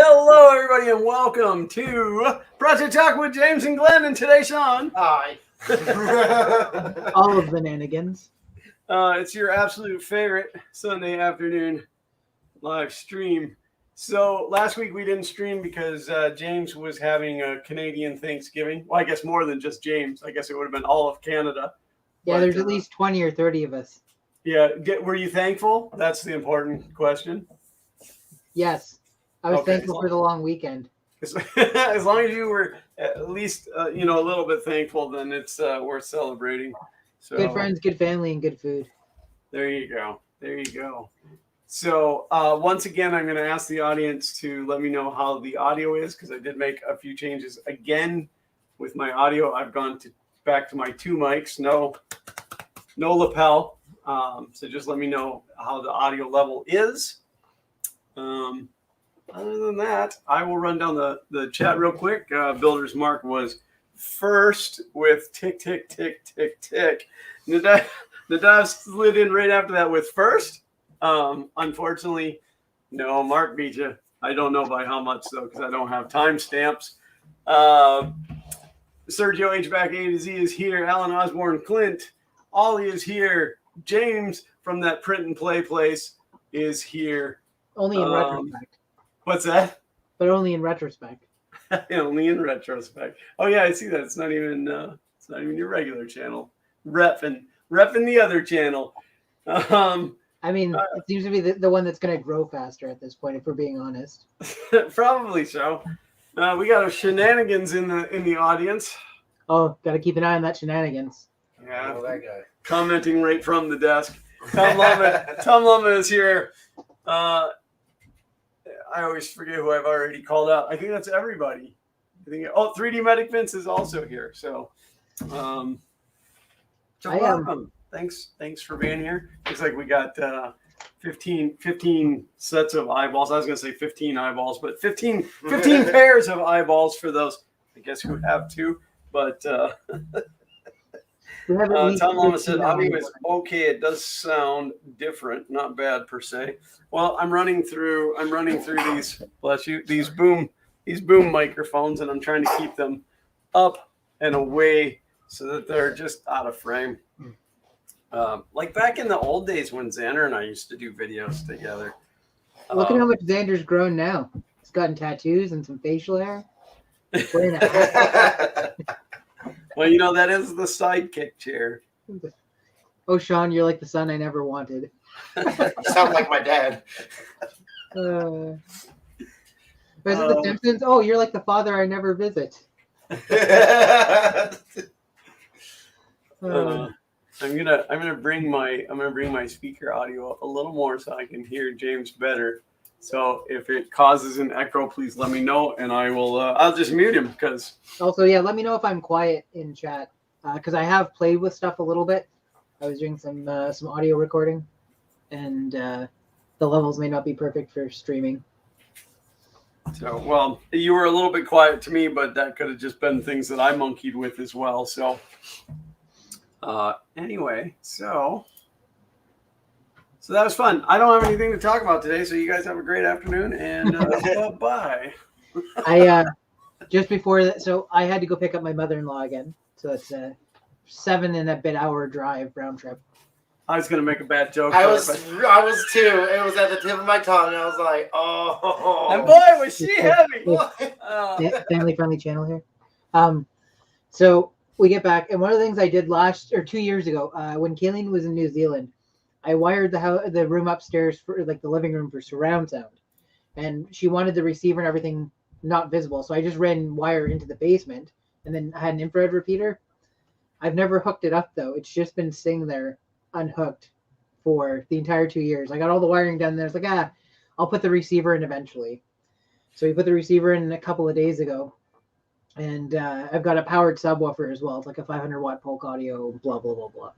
Hello, everybody, and welcome to Project Talk with James and Glenn. And today, Sean. Hi. All of the nanigans. It's your absolute favorite Sunday afternoon live stream. So last week we didn't stream because James was having a Canadian Thanksgiving. Well, I guess more than just James. I guess it would have been all of Canada. Yeah, there's at least 20 or 30 of us. Yeah. Were you thankful? That's the important question. Yes. I was thankful for the long weekend. As long as you were at least, a little bit thankful, then it's worth celebrating. So, good friends, good family, and good food. There you go. There you go. So once again, I'm going to ask the audience to let me know how the audio is, because I did make a few changes again with my audio. I've gone back to my two mics, no lapel. So just let me know how the audio level is. Other than that, I will run down the chat real quick. Builder's Mark was first with tick, tick, tick, tick, tick. Nadav slid in right after that with first. Unfortunately, no, Mark beat you. I don't know by how much, though, because I don't have timestamps. Sergio H-Back A to Z is here. Alan Osborne Clint. Ollie is here. James from that print and play place is here. Only in retrospect. What's that? But only in retrospect. Only in retrospect. Oh yeah, I see that. It's not even your regular channel. Repping the other channel. I mean, it seems to be the one that's going to grow faster at this point, if we're being honest. Probably so. We got a shenanigans in the audience. Oh, got to keep an eye on that shenanigans. Yeah, that guy commenting right from the desk. Tom Lama is here. I always forget who I've already called out. I think that's everybody. 3D Medic Vince is also here. So, welcome. Thanks for being here. Looks like we got 15 sets of eyeballs. I was going to say 15 eyeballs, but 15 pairs of eyeballs for those, I guess, who have two. But Tom Lama said audio is okay. It does sound different, not bad per se. Well, I'm running through these, bless you, these boom microphones, and I'm trying to keep them up and away so that they're just out of frame. Like back in the old days when Xander and I used to do videos together. Look at how much Xander's grown now. He's gotten tattoos and some facial hair. Wearing a hat. Well, that is the sidekick chair. Oh, Sean, you're like the son I never wanted. You sound like my dad. Was it The Simpsons? Oh, you're like the father I never visit. I'm gonna bring my speaker audio up a little more so I can hear James better. So if it causes an echo, please let me know, and I will. I'll just mute him because. Also, yeah, let me know if I'm quiet in chat because I have played with stuff a little bit. I was doing some audio recording, and the levels may not be perfect for streaming. So, well, you were a little bit quiet to me, but that could have just been things that I monkeyed with as well. So, anyway, so that was fun. I don't have anything to talk about today, so you guys have a great afternoon, and bye. I just before that, so I had to go pick up my mother-in-law again. So it's a 7-and-a-bit-hour drive round trip. I was gonna make a bad joke. I was too. It was at the tip of my tongue. I was like, oh. And boy, was she heavy. Family-friendly channel here. So we get back, and one of the things I did 2 years ago, when Kayleen was in New Zealand, I wired the room upstairs for like the living room for surround sound, and she wanted the receiver and everything not visible. So I just ran wire into the basement, and then I had an infrared repeater. I've never hooked it up though. It's just been sitting there unhooked for the entire 2 years. I got all the wiring done. There's like, I'll put the receiver in eventually. So we put the receiver in a couple of days ago, and I've got a powered subwoofer as well. It's like a 500-watt Polk audio, blah blah blah blah.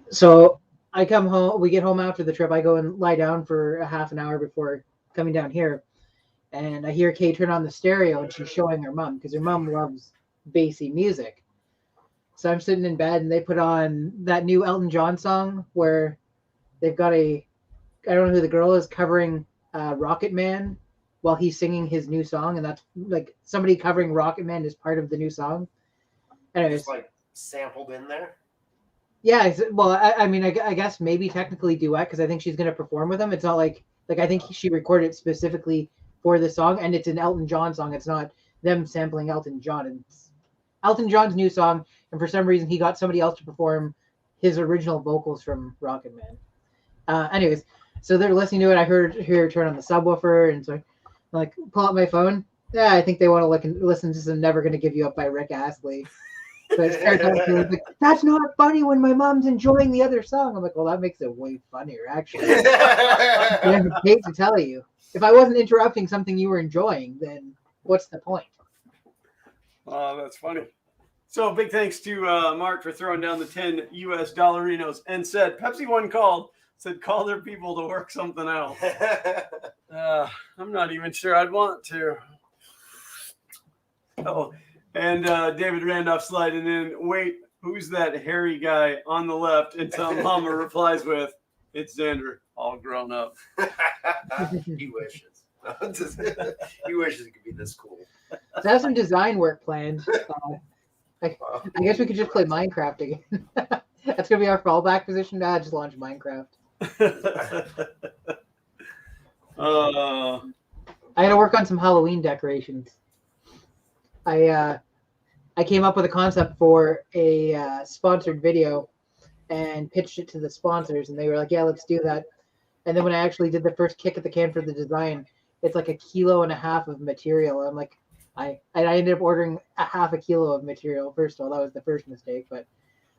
So I come home. We get home after the trip. I go and lie down for a half an hour before coming down here, and I hear Kay turn on the stereo, and she's showing her mom because her mom loves bassy music. So I'm sitting in bed, and they put on that new Elton John song where they've got I don't know who the girl is, covering Rocket Man while he's singing his new song, and that's like somebody covering Rocket Man is part of the new song. Anyways, Just like sampled in there. yeah. Well, I mean, I guess maybe technically duet because I think she's gonna perform with him. It's not like I think she recorded it specifically for the song, and it's an Elton John song. It's not them sampling Elton John. It's Elton John's new song, and for some reason he got somebody else to perform his original vocals from Rocket Man. Anyways, so they're listening to it. I hear her turn on the subwoofer, and so I like pull out my phone. Yeah, I think they want to listen to some "Never Gonna Give You Up" by Rick Astley. So I start talking, like, that's not funny when my mom's enjoying the other song. I'm like, well, that makes it way funnier, actually. I hate to tell you. If I wasn't interrupting something you were enjoying, then what's the point? Oh, that's funny. So big thanks to Mark for throwing down the 10 US dollarinos and said, Pepsi One said call their people to work something out. I'm not even sure I'd want to. Oh, and David Randolph sliding in. Wait, who's that hairy guy on the left? Until Mama replies with, it's Xander, all grown up. He wishes. He wishes it could be this cool. So I have some design work planned. I guess we could just play Minecraft again. That's going to be our fallback position. Just launch Minecraft. I got to work on some Halloween decorations. I came up with a concept for a sponsored video and pitched it to the sponsors, and they were like, yeah, let's do that. And then when I actually did the first kick at the can for the design, it's like 1.5 kilos of material. I'm like, I ended up ordering a 0.5 kilo of material. First of all, that was the first mistake. But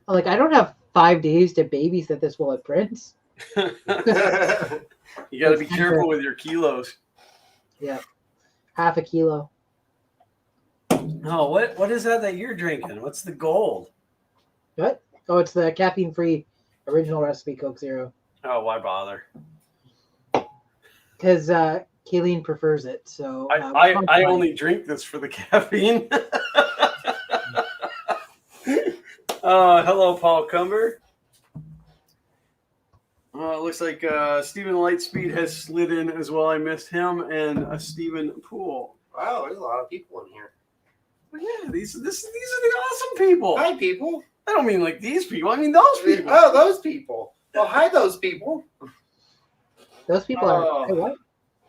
I'm like, I don't have 5 days to babysit this while it prints. You got to be careful with your kilos. Yeah, 0.5 kilo. Oh, what is that you're drinking? What's the gold? What? Oh, it's the caffeine-free original recipe Coke Zero. Oh, why bother? Because Kayleen prefers it. So I only drink this for the caffeine. Hello, Paul Cumber. It looks like Stephen Lightspeed has slid in as well. I missed him and Stephen Poole. Wow, there's a lot of people in here. Well, yeah, these are the awesome people. Hi, people. I don't mean like these people. I mean those people. Oh, those people. Well, hi, those people. Those people are. Hey, what?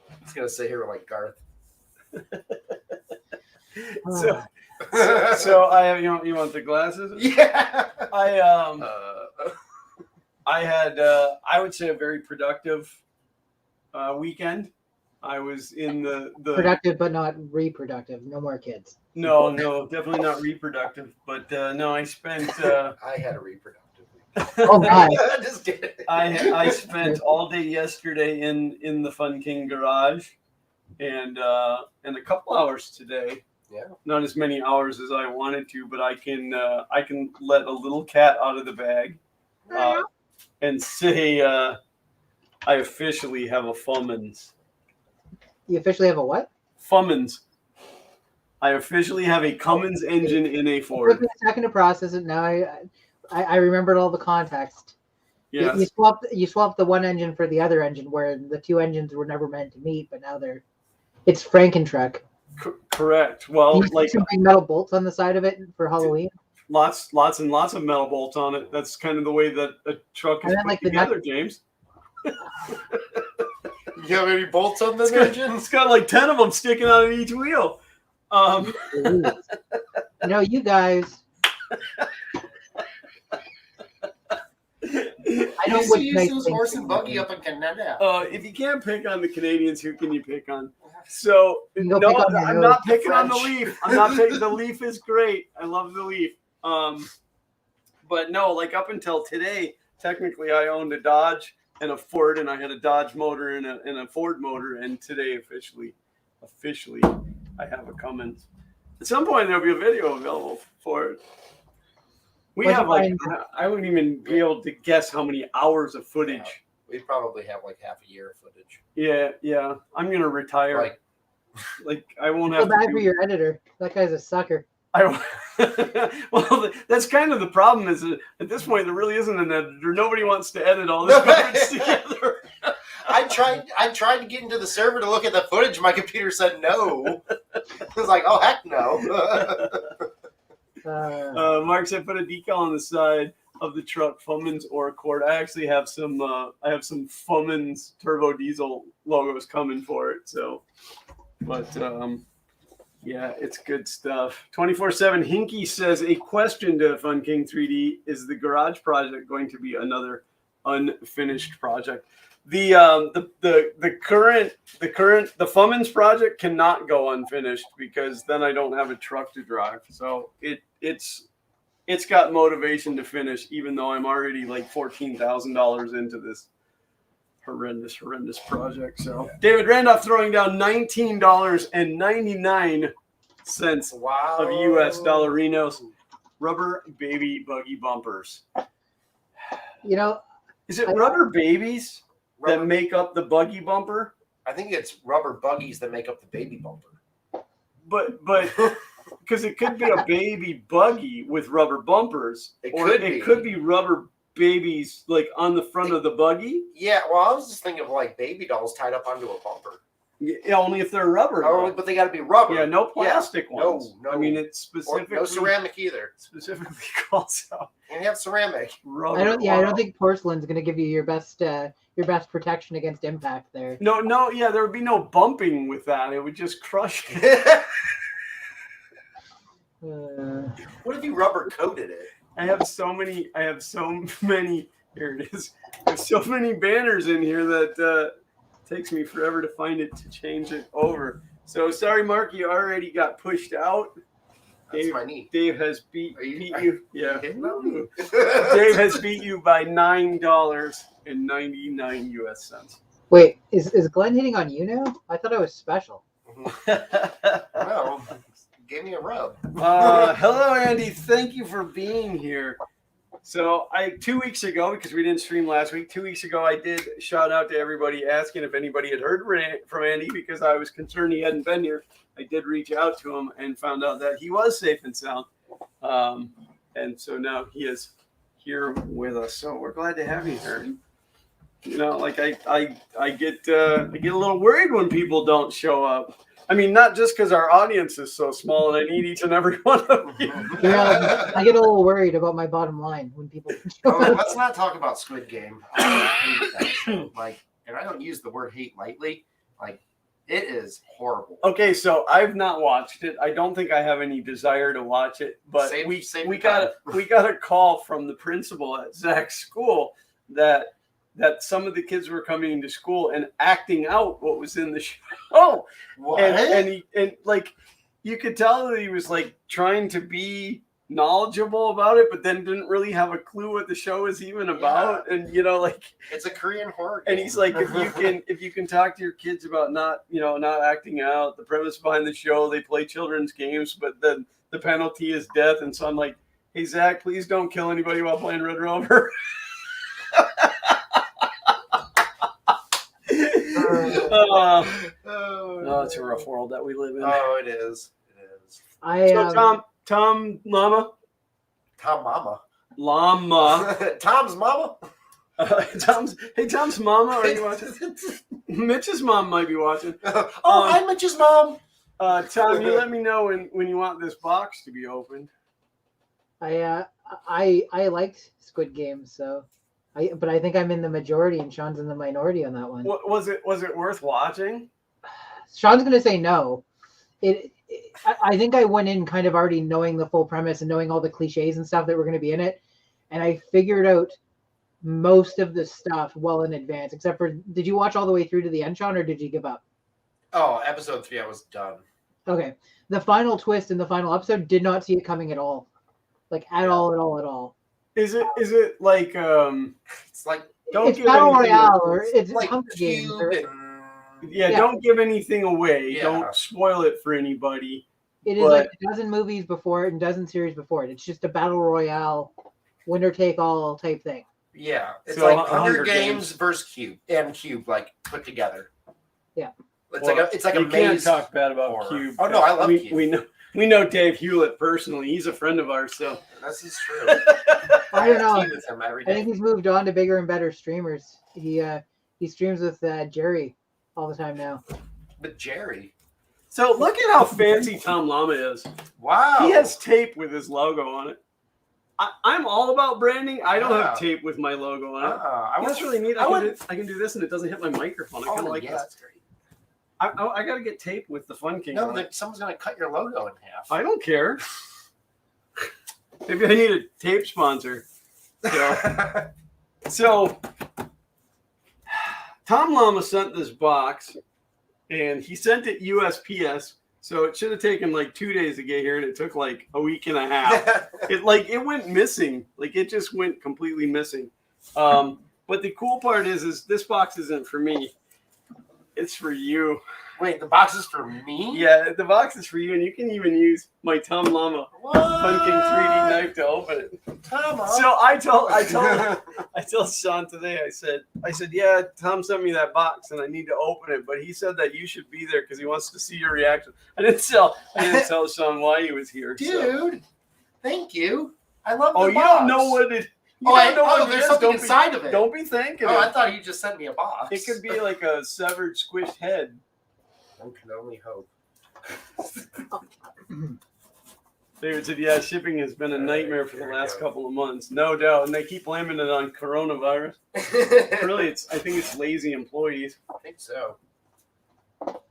I was gonna sit here like Garth. So I have you want the glasses? Yeah. I had I would say a very productive weekend. I was in the productive but not reproductive. No more kids. No, definitely not reproductive. But no, I spent. I had a reproductive week. Oh my! Just kidding. I spent all day yesterday in the Fun King garage, and a couple hours today. Yeah. Not as many hours as I wanted to, but I can let a little cat out of the bag, and say I officially have a Fummins. You officially have a what? Fummins. I officially have a Cummins engine in a Ford. It took me a second to process it. Now I remembered all the context. Yeah. You swapped the one engine for the other engine, where the two engines were never meant to meet, but now it's Frankentruck. Correct. Well, like some big metal bolts on the side of it for Halloween. Lots and lots of metal bolts on it. That's kind of the way that a truck is put together, James. You have any bolts on this engine? It's got like 10 of them sticking out of each wheel. You guys. I don't used to use those horse and buggy up in Canada. If you can't pick on the Canadians, who can you pick on? So no, I'm not picking on the Leaf. I'm not picking. The Leaf is great. I love the Leaf. But no, like up until today, technically I owned a Dodge and a Ford, and I had a Dodge motor and a Ford motor, and today officially I have a Cummins. At some point there'll be a video available for it. We have I wouldn't even be able to guess how many hours of footage. Yeah, we probably have like half a year of footage. Yeah. I'm gonna retire. Like I won't have. Feel bad for your editor. That guy's a sucker. Well, that's kind of the problem. Is that at this point there really isn't an editor. Nobody wants to edit all this garbage together. I tried to get into the server to look at the footage. My computer said no. I was like, oh heck no. Mark said put a decal on the side of the truck, Fummins or Accord. I actually have some Fummins turbo diesel logos coming for it. So, but yeah, it's good stuff. 24/7 Hinky says a question to Fun King 3D: is the garage project going to be another unfinished project? The current Fummins project cannot go unfinished because then I don't have a truck to drive. So it's got motivation to finish, even though I'm already like $14,000 into this horrendous project. So David Randolph throwing down $19.99 Wow. of US dollarinos. Rubber baby buggy bumpers. You know, Is it rubber babies that make up the buggy bumper? I think it's rubber buggies that make up the baby bumper. But because it could be a baby buggy with rubber bumpers, It could be rubber babies like on the front of the buggy. Yeah, well, I was just thinking of like baby dolls tied up onto a bumper. Yeah, only if they're rubber. Oh, but they got to be rubber. Yeah, no plastic ones. No. I mean, it's specifically no ceramic either. Specifically calls out And you have ceramic. rubber. I don't think porcelain's going to give you your best protection against impact there. No, yeah, there would be no bumping with that. It would just crush it. What if you rubber coated it? I have so many. Here it is. There's so many banners in here that takes me forever to find it to change it over. So sorry, Mark, you already got pushed out. That's my knee. Dave has beat you. Yeah. Dave has beat you by $9.99 US cents. Wait, is Glenn hitting on you now? I thought I was special. No, gave me a rub. Hello, Andy. Thank you for being here. So 2 weeks ago, because we didn't stream last week, 2 weeks ago, I did shout out to everybody asking if anybody had heard from Andy because I was concerned he hadn't been here. I did reach out to him and found out that he was safe and sound. And so now he is here with us. So we're glad to have you here. You know, like I get a little worried when people don't show up. I mean, not just because our audience is so small and I need each and every one of you. Yeah, I get a little worried about my bottom line when people show up. Let's not talk about Squid Game. I hate that show. Like, and I don't use the word hate lightly. Like, it is horrible. Okay, so I've not watched it. I don't think I have any desire to watch it. But we got a call from the principal at Zach's school that some of the kids were coming to school and acting out what was in the show. What? And like you could tell that he was like trying to be knowledgeable about it, but then didn't really have a clue what the show is even about. Yeah. And you know, like it's a Korean horror game. And he's like, if you can talk to your kids about not acting out, the premise behind the show, they play children's games, but then the penalty is death. And so I'm like, hey Zach, please don't kill anybody while playing Red Rover. It's a rough world that we live in. Oh, it is. So Tom Llama. Tom's mama. Tom's mama. Are you watching? Mitch's mom might be watching. Hi, Mitch's mom. Tom, you let me know when you want this box to be opened. I liked Squid Game, but I think I'm in the majority and Sean's in the minority on that one. Was it worth watching? Sean's going to say no. I think I went in kind of already knowing the full premise and knowing all the cliches and stuff that were going to be in it. And I figured out most of the stuff well in advance, except for, did you watch all the way through to the end, Sean, or did you give up? Oh, episode 3, I was done. Okay. The final twist in the final episode, did not see it coming at all. Like, at all. Is it like, it's like, it's Battle Royale, or it's like Hunger Games. Don't give anything away. Yeah. Don't spoil it for anybody. It is like a dozen movies before it and a dozen series before it. It's just a Battle Royale, winner take all type thing. Yeah. It's so like Hunger Games versus Cube, like put together. Yeah. It's like a maze. You can't talk bad about horror. Cube. Oh no, I love Cube. We know Dave Hewlett personally. He's a friend of ours, so this is true. I don't know. I think he's moved on to bigger and better streamers. He He streams with Jerry all the time now. But Jerry. So look at how fancy Tom Llama is. Wow. He has tape with his logo on it. I'm all about branding. I don't Yeah. have tape with my logo on it. I That's really neat. I can do this and it doesn't hit my microphone. I kind of like yeah, this. that's great. I got to get tape with the Fun King. No, on it. someone's gonna cut your logo in half. I don't care. Maybe I need a tape sponsor. So Tom Llama sent this box, and he sent it USPS. So it should have taken like 2 days to get here, and it took like a week and a half. It went missing. Like it just went completely missing. But the cool part is this box isn't for me. It's for you. Wait, the box is for me? Yeah, the box is for you, and you can even use my Tom Llama Fun King 3D knife to open it. Tom, So I told Sean today. I said, yeah, Tom sent me that box, and I need to open it. But he said that you should be there because he wants to see your reaction. I didn't tell Sean why he was here. Dude, thank you. I love the Oh, you box. don't know what it. There's something inside of it. Don't be thinking. I thought you just sent me a box. It could be like a severed, squished head. One can only hope. David said, yeah, shipping has been a nightmare for the last couple of months. No doubt. And they keep blaming it on coronavirus. Really, I think it's lazy employees. I think so. All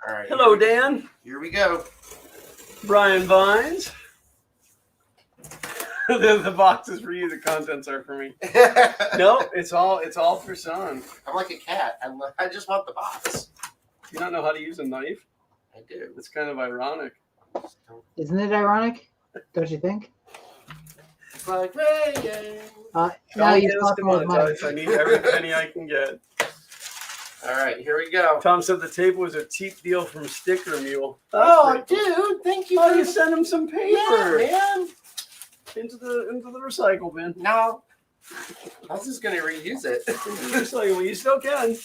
right. Hello, Dan. Here we go. Brian Vines. The box is for you. The contents are for me. No, it's all for Sean. I'm like a cat. I just want the box. You don't know how to use a knife? I do. It's kind of ironic. Isn't it ironic? Don't you think? It's like reggae. Now Don't you get us talk about money. demonetized. I need every penny I can get. All right, here we go. Tom said the tape was a cheap deal from Sticker Mule. Oh, dude, thank you. Oh, you sent him some paper. Yeah, man. Into the recycle bin. No. I was just going to reuse it. Into the recycle bin. You still can.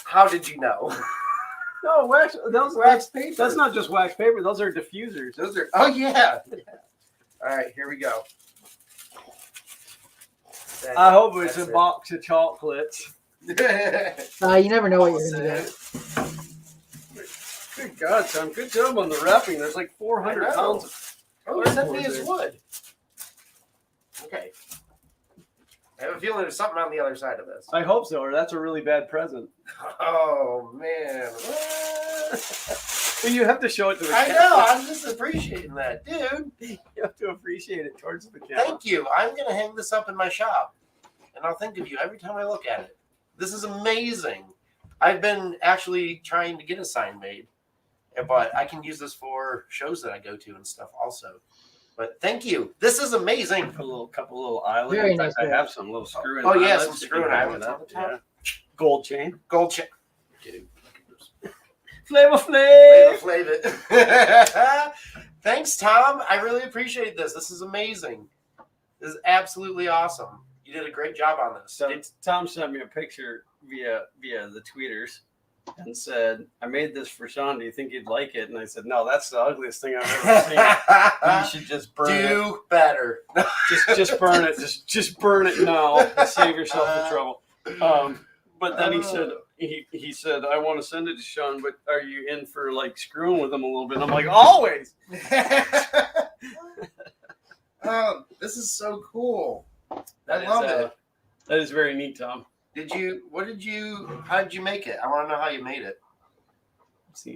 How did you know? No, wax paper. That's not just wax paper. Those are diffusers. Those are. Oh, yeah. All right, here we go. I hope it's a box of chocolates. You never know what you're going to get. Good God, Tom. Good job on the wrapping. There's like 400 pounds of. Oh, he sent me his wood. Okay. I have a feeling there's something on the other side of this. I hope so, or that's a really bad present. Oh, man. Well, you have to show it to the I camera. know. I'm just appreciating that, dude. You have to appreciate it towards the camera. Thank you. I'm going to hang this up in my shop, and I'll think of you every time I look at it. This is amazing. I've been actually trying to get a sign made, but I can use this for shows that I go to and stuff also. But thank you. This is amazing. Couple little eyelets. Very In fact, nice. I have some little screw-in. Oh, yeah, eyelets some that you screw-in can hang eyelets it on up. the top. Yeah. Gold chain. Gold check. Dude. Flavor Flav. Flavor. Thanks, Tom. I really appreciate this. This is amazing. This is absolutely awesome. You did a great job on this. So Tom sent me a picture via the tweeters and said, I made this for Sean. Do you think you'd like it? And I said, no, that's the ugliest thing I've ever seen. You should just burn it. Do better. Just burn it. Just burn it now. And save yourself the trouble. But then he said, I want to send it to Sean, but are you in for like screwing with him a little bit? I'm like, always. This is so cool. That I love it. That is very neat, Tom. How did you make it? I want to know how you made it.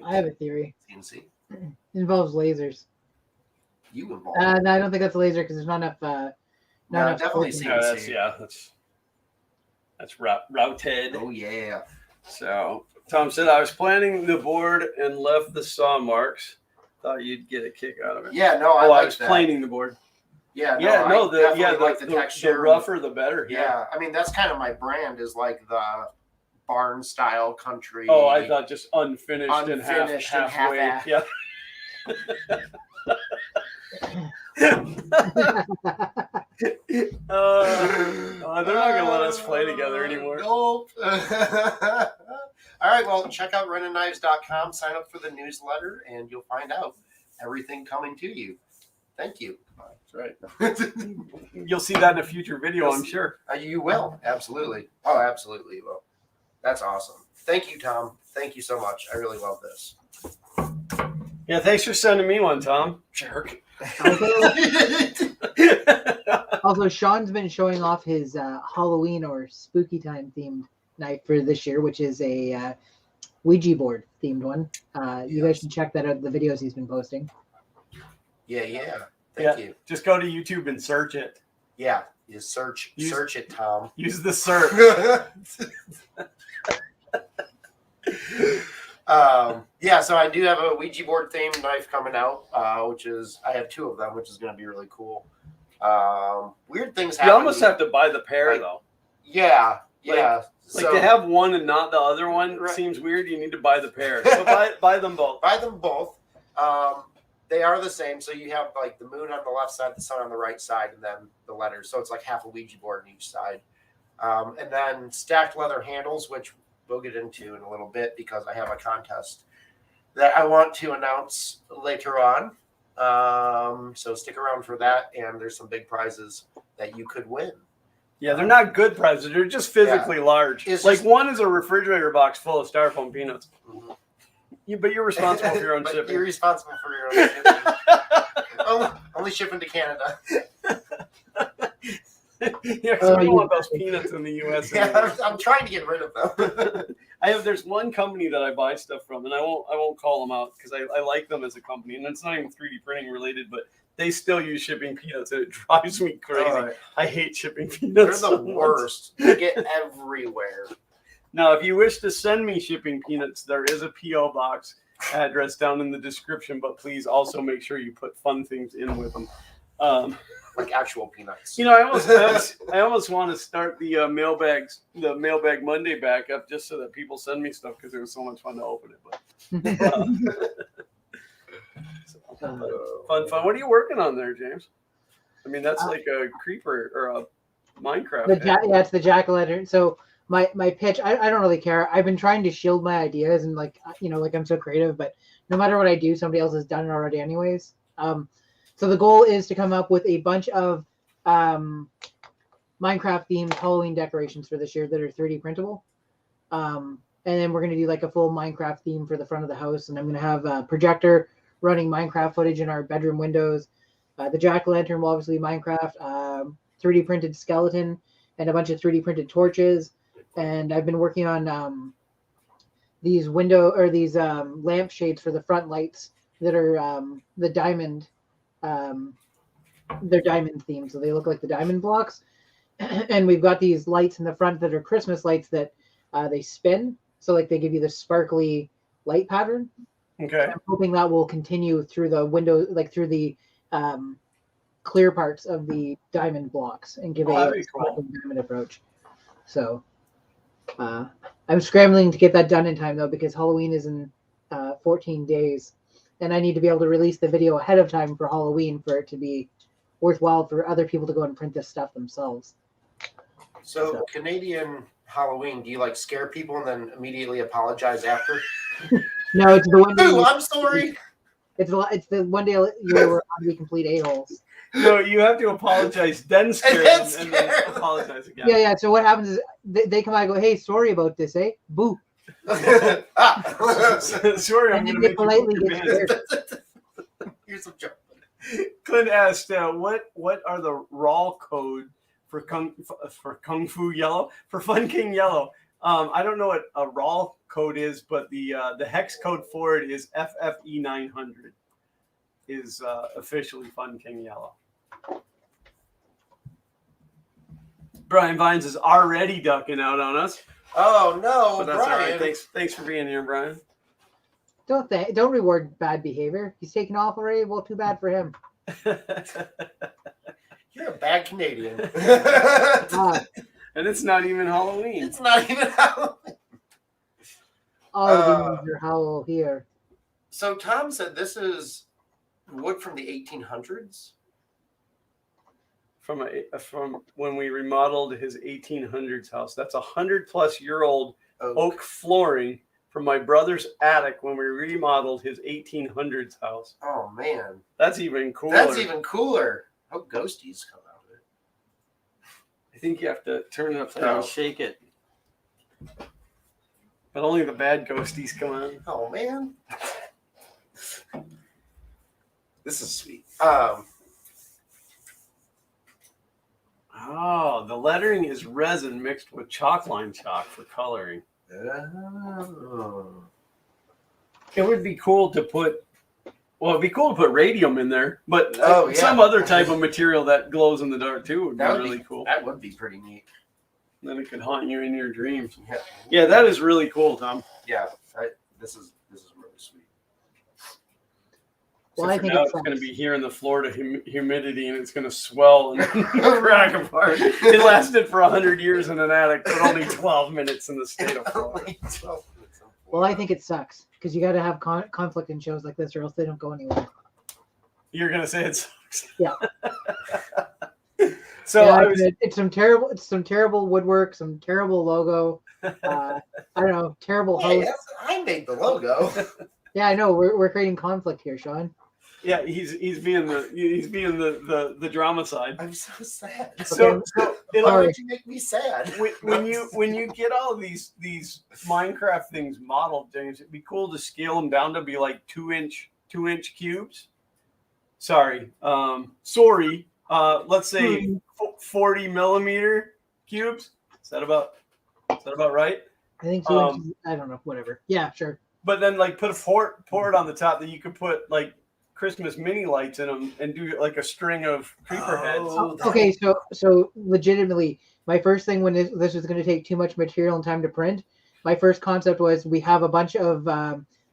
I have a theory. CNC. It involves lasers. You involved. No, I don't think that's a laser because there's not enough. No, enough definitely silicon. That's routed. Oh, yeah. So Tom said, I was planning the board and left the saw marks. Thought you'd get a kick out of it. Yeah, no, I like was that. planing the board. Yeah, The texture. rougher the better. Yeah, I mean that's kind of my brand is like the barn style country. Oh, I thought just unfinished and halfway. half-assed. Yeah. They're not gonna let us play together anymore. Nope. All right, well, check out RenandKnives.com, sign up for the newsletter, and you'll find out everything coming to you. Thank you. That's right. You'll see that in a future video, I'm sure. You will. Absolutely. Oh, absolutely you will. That's awesome. Thank you, Tom. Thank you so much. I really love this. Yeah, thanks for sending me one, Tom. Jerk. Also, Sean's been showing off his Halloween or spooky time themed knife for this year, which is a Ouija board themed one. You guys should check that out. The videos he's been posting. Yeah. Thank you. Just go to YouTube and search it. Yeah. You search it, Tom. Use the search. Yeah, so I do have a Ouija board themed knife coming out, which is I have 2 of them, which is going to be really cool. Weird things happen. You almost have to buy the pair, though. Yeah. Like to have one and not the other one seems weird. You need to buy the pair. So buy them both. Buy them both. They are the same. So you have like the moon on the left side, the sun on the right side, and then the letters. So it's like half a Ouija board on each side. And then stacked leather handles, which we'll get into in a little bit because I have a contest that I want to announce later on. So stick around for that. And there's some big prizes that you could win. Yeah, they're not good prizes. They're just physically large. It's like just, one is a refrigerator box full of styrofoam peanuts. Mm-hmm. But you're responsible for your own shipping. You're responsible for your own shipping. Only shipping to Canada. Yeah, because we don't want those peanuts in the U.S. Yeah, I'm trying to get rid of them. There's one company that I buy stuff from, and I won't call them out because I like them as a company, and it's not even 3D printing related, but they still use shipping peanuts, and it drives me crazy. I hate shipping peanuts. They're the worst. They get everywhere. Now, if you wish to send me shipping peanuts, there is a P.O. box address down in the description, but please also make sure you put fun things in with them. Like actual peanuts. I almost want to start the Mailbag Monday back up just so that people send me stuff because it was so much fun to open it. But fun. What are you working on there, James? I mean, that's like a creeper or a Minecraft. Yeah, it's the jack-o'-lantern. So my pitch, I don't really care. I've been trying to shield my ideas and like I'm so creative, but no matter what I do, somebody else has done it already anyways. So the goal is to come up with a bunch of Minecraft themed Halloween decorations for this year that are 3D printable. And then we're going to do like a full Minecraft theme for the front of the house. And I'm going to have a projector running Minecraft footage in our bedroom windows. The jack-o'-lantern will obviously be Minecraft, 3D printed skeleton, and a bunch of 3D printed torches. And I've been working on these lamp shades for the front lights that are the diamond. They're diamond themed, so they look like the diamond blocks. And we've got these lights in the front that are Christmas lights that they spin, so like they give you the sparkly light pattern. Okay. I'm hoping that will continue through the window, like through the clear parts of the diamond blocks, and give a sparkling diamond approach. So I'm scrambling to get that done in time though, because Halloween is in 14 days. And I need to be able to release the video ahead of time for Halloween for it to be worthwhile for other people to go and print this stuff themselves. So Canadian Halloween, do you like scare people and then immediately apologize after? No, it's the one day. Oh, I'm sorry. It's the one day you were on to be complete a-holes. No, you have to apologize, then scare them, and then apologize again. Yeah. So what happens is they come out and go, "Hey, sorry about this, eh? Boo." Sorry, I'm going to make you scared. Here's a joke. Clint asked, "What are the raw code for Kung Fu Yellow for Fun King Yellow?" I don't know what a raw code is, but the hex code for it is FFE 900. Is officially Fun King Yellow. Brian Vines is already ducking out on us. Oh no, but that's Brian! All right. Thanks for being here, Brian. Don't reward bad behavior. He's taken off already. Well, too bad for him. You're a bad Canadian. And it's not even Halloween. It's not even Halloween. All of these are hollow here. So Tom said this is wood from the 1800s. From when we remodeled his 1800s house. That's 100-plus-year-old oak flooring from my brother's attic when we remodeled his 1800s house. Oh man, that's even cooler. That's even cooler. I hope ghosties come out of it. I think you have to turn it upside down, shake it. But only the bad ghosties come on. Oh man, this is sweet. Oh, the lettering is resin mixed with chalkline chalk for coloring. Oh. It would be cool to put. Well, it'd be cool to put radium in there, but Oh, yeah. some other type of material that glows in the dark too would be That would really cool. That would be pretty neat. Then it could haunt you in your dreams. Yeah, Yeah, that is really cool, Tom. yeah. This is really sweet. Well, So I for think now it it's going to sucks. be here in the Florida humidity, and it's going to swell and crack apart. It lasted for 100 years in an attic, but only 12 minutes in the state of Florida. Well, I think it sucks because you got to have conflict in shows like this, or else they don't go anywhere. You're going to say it sucks. Yeah. So yeah, I it's some terrible woodwork, some terrible logo. I don't know, terrible Hey, host. I made the logo. Yeah, I know. We're creating conflict here, Sean. yeah, he's being the drama side. I'm so sad. So Why it'll, would you make me sad? when you get all these Minecraft things modeled, James, it'd be cool to scale them down to be like 2-inch cubes. Sorry, let's say 40 millimeter cubes. Is that about right? I think 2 inches. I don't know. Whatever. Yeah, sure. But then like put a port on the top that you could put like Christmas mini lights in them and do like a string of creeper heads. Okay, so legitimately, my first thing when this was going to take too much material and time to print, my first concept was we have a bunch of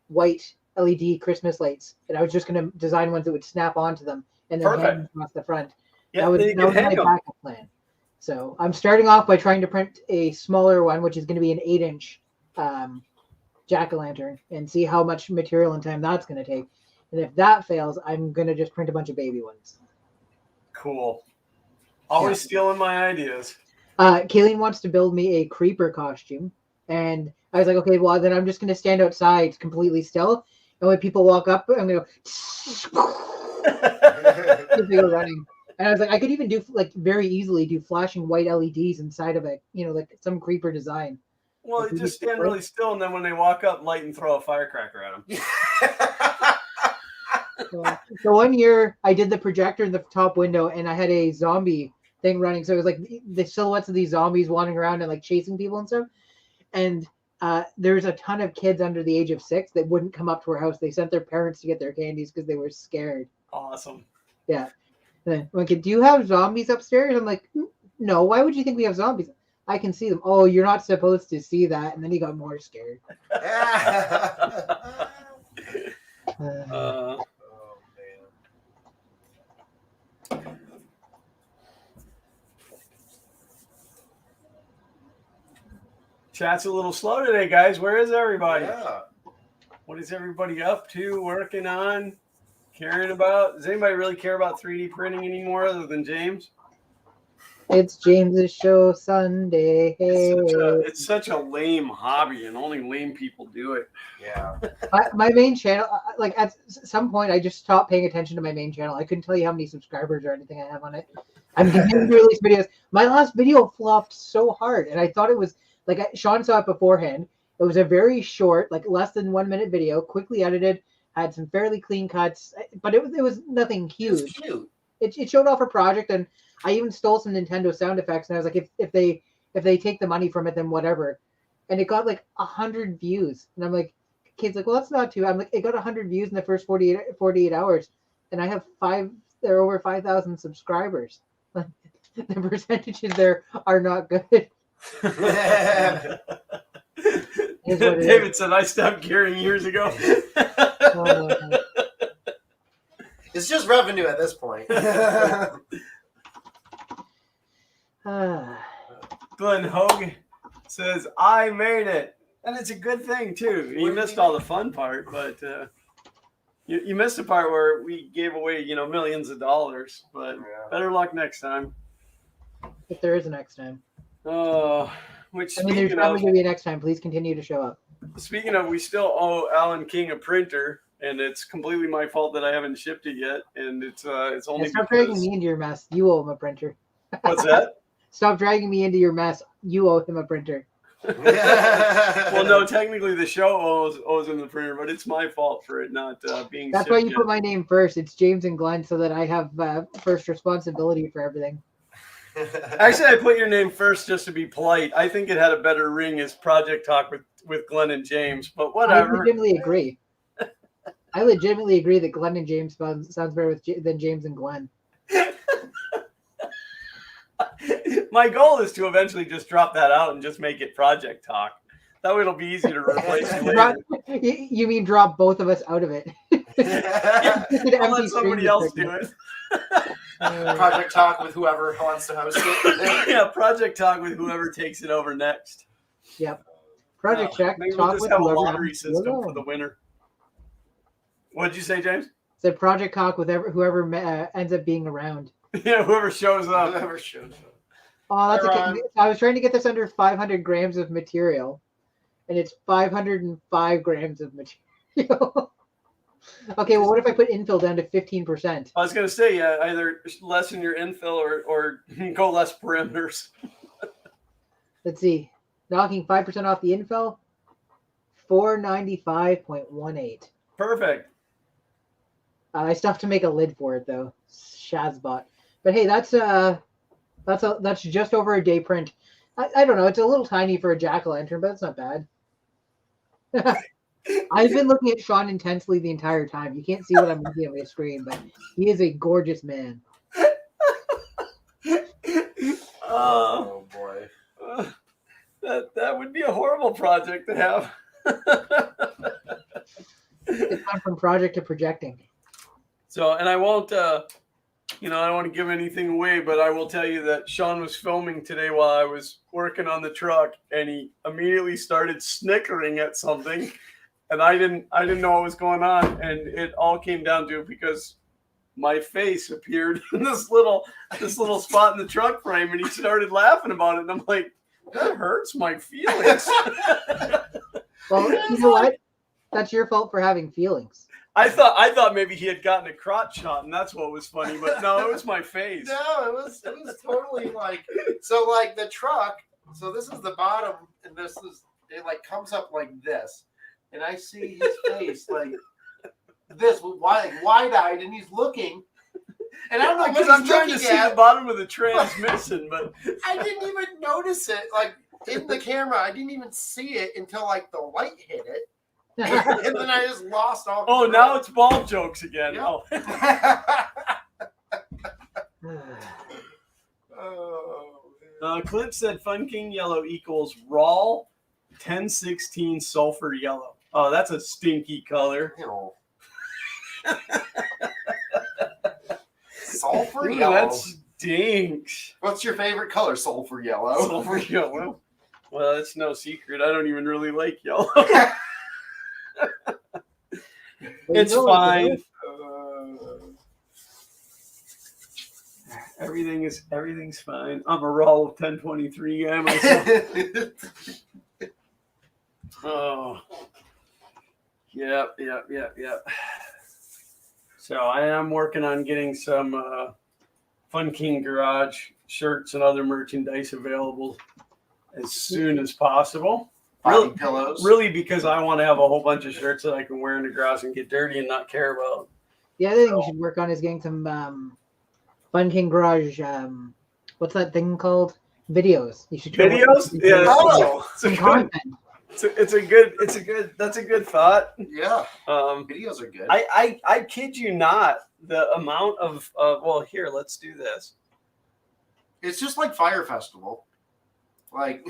white LED Christmas lights, and I was just going to design ones that would snap onto them and then hang them across the front. Yeah, that was my backup plan. So I'm starting off by trying to print a smaller one, which is going to be an 8-inch jack-o'-lantern, and see how much material and time that's going to take. And if that fails, I'm going to just print a bunch of baby ones. Cool. Always stealing my ideas. Kayleen wants to build me a creeper costume. And I was like, okay, well, then I'm just going to stand outside completely still. And when people walk up, I'm going to go, they go running. And I was like, I could even do very easily do flashing white LEDs inside of it, like some creeper design. Well, you just stand really still, and then when they walk up, light and throw a firecracker at them. So one year I did the projector in the top window, and I had a zombie thing running. So it was like the silhouettes of these zombies wandering around and like chasing people and stuff. And there's a ton of kids under the age of 6 that wouldn't come up to our house. They sent their parents to get their candies because they were scared. Awesome. Yeah. And then, like, do you have zombies upstairs? I'm like, no. Why would you think we have zombies? I can see them. Oh, you're not supposed to see that. And then he got more scared. Oh man. Chat's a little slow today, guys. Where is everybody? Yeah. What is everybody up to, working on, caring about? Does anybody really care about 3D printing anymore other than James? It's James's show Sunday. It's such a lame hobby, and only lame people do it. Yeah. My main channel, like at some point, I just stopped paying attention to my main channel. I couldn't tell you how many subscribers or anything I have on it. I'm continuing to release videos. My last video flopped so hard, and I thought it was like Sean saw it beforehand. It was a very short, like less than 1 minute video, quickly edited, had some fairly clean cuts, but it was nothing huge. It was cute. It showed off a project, and I even stole some Nintendo sound effects, and I was like, if they take the money from it, then whatever. And it got like 100 views, and I'm like, kids like, well, that's not too. I'm like, it got 100 views in the first 48 hours, and I have there are over 5,000 subscribers. The percentages there are not good. David said, I stopped caring years ago. It's just revenue at this point. Glenn Hogue says, I made it. And it's a good thing, too. You missed all the fun part, but you missed the part where we gave away, millions of dollars. But better luck next time. If there is a next time. Which there's probably going to be a next time. Please continue to show up. Speaking of, we still owe Alan King a printer. and it's completely my fault that I haven't shipped it yet. And it's only Stop dragging because me into your mess. You owe him a printer. what's that? Stop dragging me into your mess. You owe him a printer. Well, no, technically the show owes him the printer, but it's my fault for it not being. That's why you put my name first. It's James and Glenn, so that I have first responsibility for everything. Actually, I put your name first just to be polite. I think it had a better ring as Project Talk with Glenn and James, but whatever. I legitimately agree. I legitimately agree that Glenn and James sounds better than James and Glenn. My goal is to eventually just drop that out and just make it Project Talk. That way it'll be easy to replace you later. You mean drop both of us out of it? I'll let somebody else do it. Project Talk with whoever wants to host it. Yeah, Project Talk with whoever takes it over next. Yep. Project Check. Maybe Talk we'll just with have a whoever lottery system for the winner. What'd you say, James? Said Project Talk with whoever ends up being around. Yeah, whoever shows up. Whoever shows up. Oh, that's I was trying to get this under 500 grams of material, and it's 505 grams of material. Okay, well, what if I put infill down to 15%? I was going to say, yeah, either lessen your infill or go less perimeters. Let's see. Knocking 5% off the infill, 495.18. Perfect. I still have to make a lid for it though. Shazbot. But hey, that's just over a day print. I don't know. It's a little tiny for a jack-o'-lantern, but it's not bad. I've been looking at Sean intensely the entire time. You can't see what I'm looking at my screen, but he is a gorgeous man. Oh boy. That would be a horrible project to have. It's gone from project to projecting. So, and I won't, I don't want to give anything away, but I will tell you that Sean was filming today while I was working on the truck, and he immediately started snickering at something, and I didn't know what was going on, and it all came down to because my face appeared in this little spot in the truck frame, and he started laughing about it, and I'm like, that hurts my feelings. Well, you know what? That's your fault for having feelings. I thought maybe he had gotten a crotch shot, and that's what was funny. But no, it was my face. No, it was totally like so. Like the truck. So this is the bottom, and it like comes up like this, and I see his face like this, wide-eyed, and he's looking. And I don't know because what I'm trying to see the bottom of the transmission, but I didn't even notice it. Like in the camera, I didn't even see it until like the light hit it. And then I just lost all. Oh, now it's ball jokes again. Yep. Oh. Clip said Fun King Yellow equals raw 1016 sulfur yellow. Oh, that's a stinky color. Sulfur Ooh, yellow. That stinks. What's your favorite color? Sulfur yellow. Sulfur yellow. Well, it's no secret. I don't even really like yellow. It's fine. Everything's fine. I'm a raw 1023 guy myself. Oh, yep. So I am working on getting some Fun King Garage shirts and other merchandise available as soon as possible. Really, because I want to have a whole bunch of shirts that I can wear in the grass and get dirty and not care about. The other thing you should work on is getting some Fun King Garage. What's that thing called? Videos. You should videos. Yeah. Oh, some content. That's a good thought. Yeah. Videos are good. I kid you not. The amount of well, here, let's do this. It's just like Fire Festival. Like.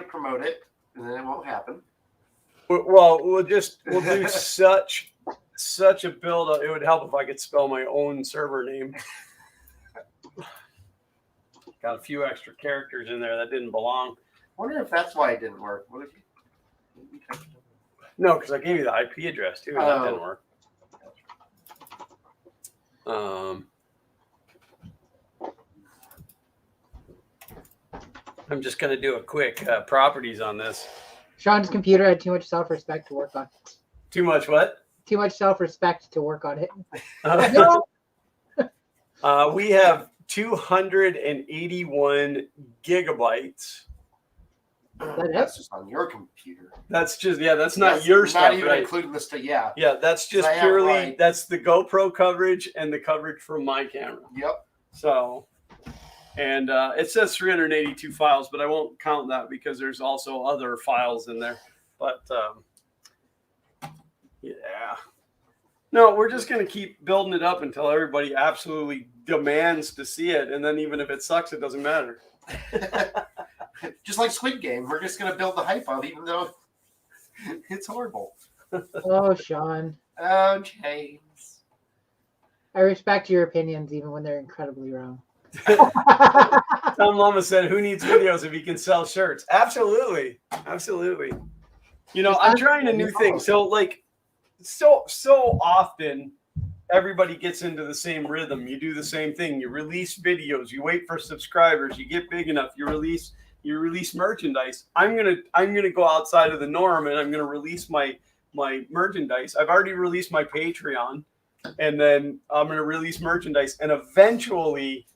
Promote it, and then it won't happen. Well, we'll do such a build up. It would help if I could spell my own server name. Got a few extra characters in there that didn't belong. I wonder if that's why it didn't work. What if you? No, because I gave you the IP address too. And that didn't work. I'm just going to do a quick properties on this. Sean's computer had too much self-respect to work on. Too much what? Too much self-respect to work on it. We have 281 gigabytes. That's just on your computer. That's just that's not your stuff, not even right? including the stuff. Yeah. Yeah, that's just purely that's the GoPro coverage and the coverage from my camera. Yep. So, and it says 382 files, but I won't count that because there's also other files in there. But yeah, no, we're just gonna keep building it up until everybody absolutely demands to see it, and then even if it sucks, it doesn't matter. Just like Squid Game, we're just gonna build the hype up, even though it's horrible. Oh, Sean. Oh, James. I respect your opinions even when they're incredibly wrong. Tom Lama said, "Who needs videos if he can sell shirts?" Absolutely, absolutely. You know, I'm trying a new thing. So like, so often, everybody gets into the same rhythm. You do the same thing. You release videos. You wait for subscribers. You get big enough. You release merchandise. I'm gonna go outside of the norm, and I'm gonna release my merchandise. I've already released my Patreon, and then I'm gonna release merchandise, and eventually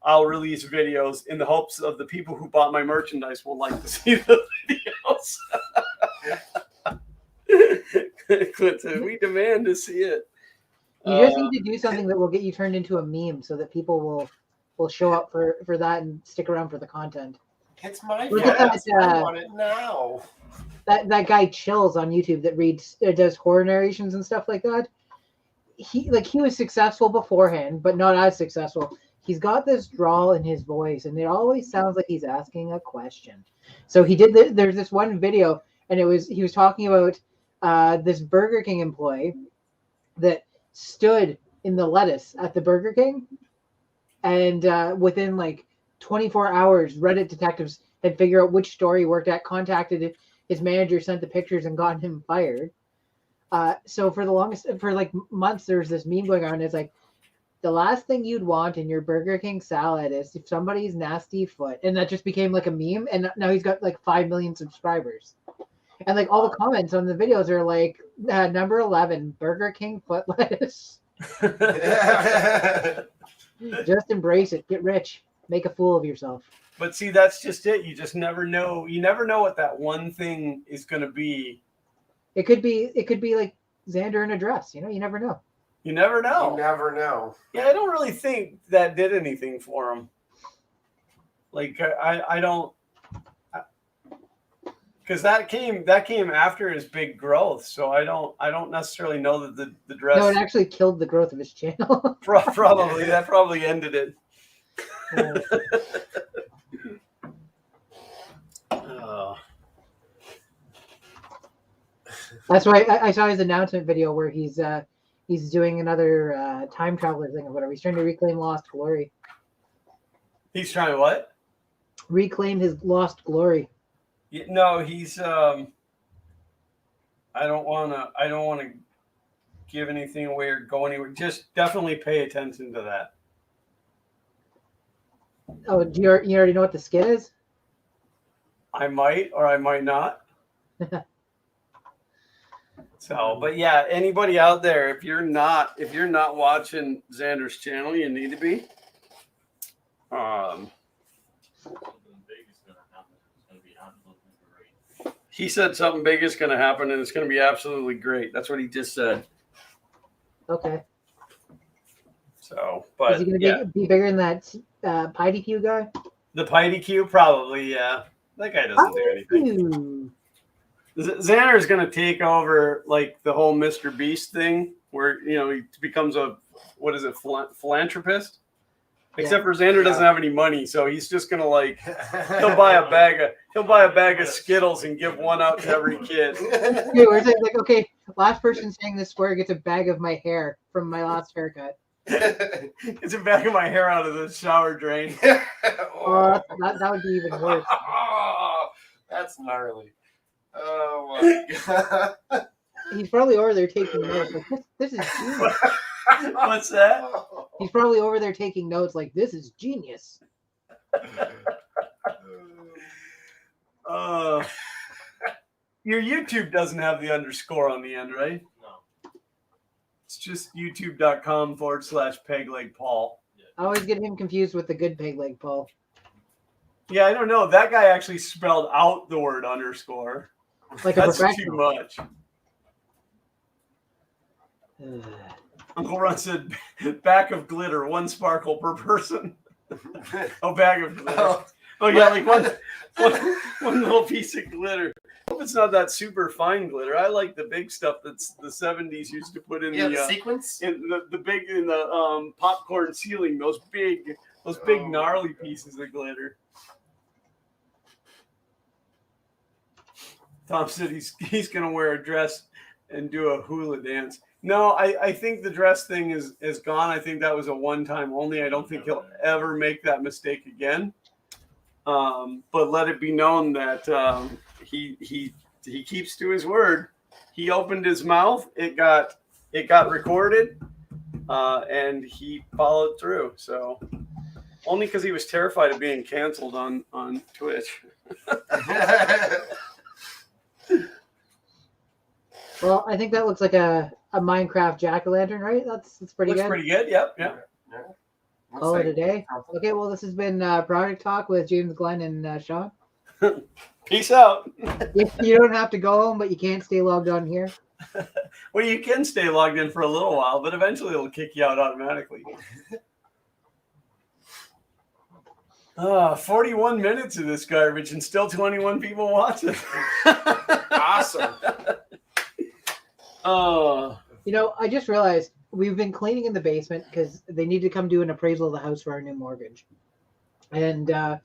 I'll release videos in the hopes of the people who bought my merchandise will like to see the videos. Clint said, "We demand to see it." You just need to do something that will get you turned into a meme so that people will show up for that and stick around for the content. It's my Look fault. at that, I want it now. That guy Chills on YouTube that does horror narrations and stuff like that. He was successful beforehand, but not as successful. He's got this drawl in his voice, and it always sounds like he's asking a question. So he did. There's this one video, and he was talking about this Burger King employee that stood in the lettuce at the Burger King, and within like 24 hours, Reddit detectives had figured out which store he worked at, contacted his manager, sent the pictures, and got him fired. So for like months, there was this meme going on. It's like, the last thing you'd want in your Burger King salad is if somebody's nasty foot, and that just became like a meme. And now he's got like 5 million subscribers, and like all the comments on the videos are like, number 11, Burger King foot lettuce. Just embrace it. Get rich. Make a fool of yourself. But see, that's just it. You just never know. You never know what that one thing is going to be. It could be like Xander in a dress. You never know. You never know. You never know. Yeah, I don't really think that did anything for him. Like I don't, because that came after his big growth. So I don't necessarily know that the dress. No, it actually killed the growth of his channel. Probably that probably ended it. That's why I saw his announcement video where he's doing another time traveler thing or whatever. He's trying to reclaim lost glory. He's trying to what? Reclaim his lost glory. No, he's I don't want to give anything away or go anywhere. Just definitely pay attention to that. Oh, you already know what the skit is? I might or I might not. So, but yeah, anybody out there, if you're not watching Xander's channel, you need to be. He said something big is going to happen, and it's going to be absolutely great. That's what he just said. Okay. So, but is he going to be bigger than that PyDQ guy? The PyDQ, probably, yeah. That guy doesn't do anything. Xander is going to take over like the whole Mr. Beast thing, where he becomes a philanthropist. Except for Xander doesn't have any money, so he's just gonna he'll buy a bag of Skittles and give one out to every kid. Okay, where's it? Like, okay, last person saying this square gets a bag of my hair from my last haircut. It's a bag of my hair out of the shower drain. Oh, that would be even worse. That's gnarly. Oh my god. He's probably over there taking notes. Like, this is genius. What's that? He's probably over there taking notes like, this is genius. Your YouTube doesn't have the underscore on the end, right? No. It's just youtube.com/peglegpaul. I always get him confused with the good peg leg Paul. Yeah, I don't know. That guy actually spelled out the word underscore. Like a That's too professional. much. Uncle Ron said, "Back of glitter, 1 sparkle per person." Oh, bag of glitter. Oh yeah, like one little piece of glitter. I hope it's not that super fine glitter. I like the big stuff that's the 70s used to put in the sequence. In the big in the popcorn ceiling. Those big gnarly pieces of glitter. Tom said he's gonna wear a dress and do a hula dance. No, I think the dress thing is gone. I think that was a one-time only. I don't think he'll ever make that mistake again. But let it be known that he keeps to his word. He opened his mouth. It got recorded, and he followed through. So only because he was terrified of being canceled on Twitch. Well, I think that looks like a Minecraft jack-o'-lantern, right? That's pretty Looks good. pretty good. Yep. Call it a day. Okay, well, this has been Project Talk with James, Glenn, and Sean. Peace out. You don't have to go home, but you can't stay logged on here. Well, you can stay logged in for a little while, but eventually it'll kick you out automatically. 41 minutes of this garbage and still 21 people watching. Awesome. Oh. You know, I just realized we've been cleaning in the basement because they need to come do an appraisal of the house for our new mortgage. And I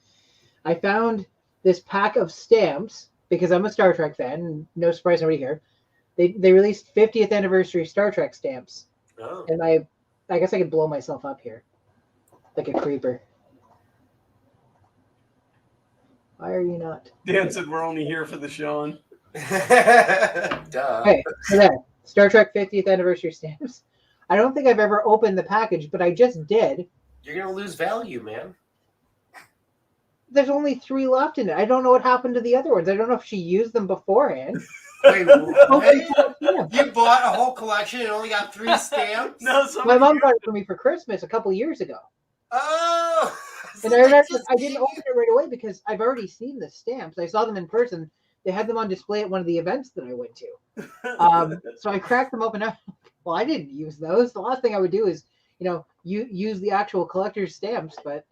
found this pack of stamps because I'm a Star Trek fan. And no surprise, nobody here. They released 50th anniversary Star Trek stamps. Oh. And I guess I could blow myself up here like a creeper. Why are you not? Dan said we're only here for the Sean. Duh. Hey, so there. Star Trek 50th anniversary stamps. I don't think I've ever opened the package, but I just did. You're gonna lose value, man. There's only 3 left in it. I don't know what happened to the other ones. I don't know if she used them beforehand. Wait, what? Yeah. You bought a whole collection and only got 3 stamps? No, My mom got it for me for Christmas a couple years ago. Oh! And I remember I didn't open it right away because I've already seen the stamps. I saw them in person. They had them on display at one of the events that I went to. So I cracked them open. Well, I didn't use those. The last thing I would do is, you use the actual collector's stamps, but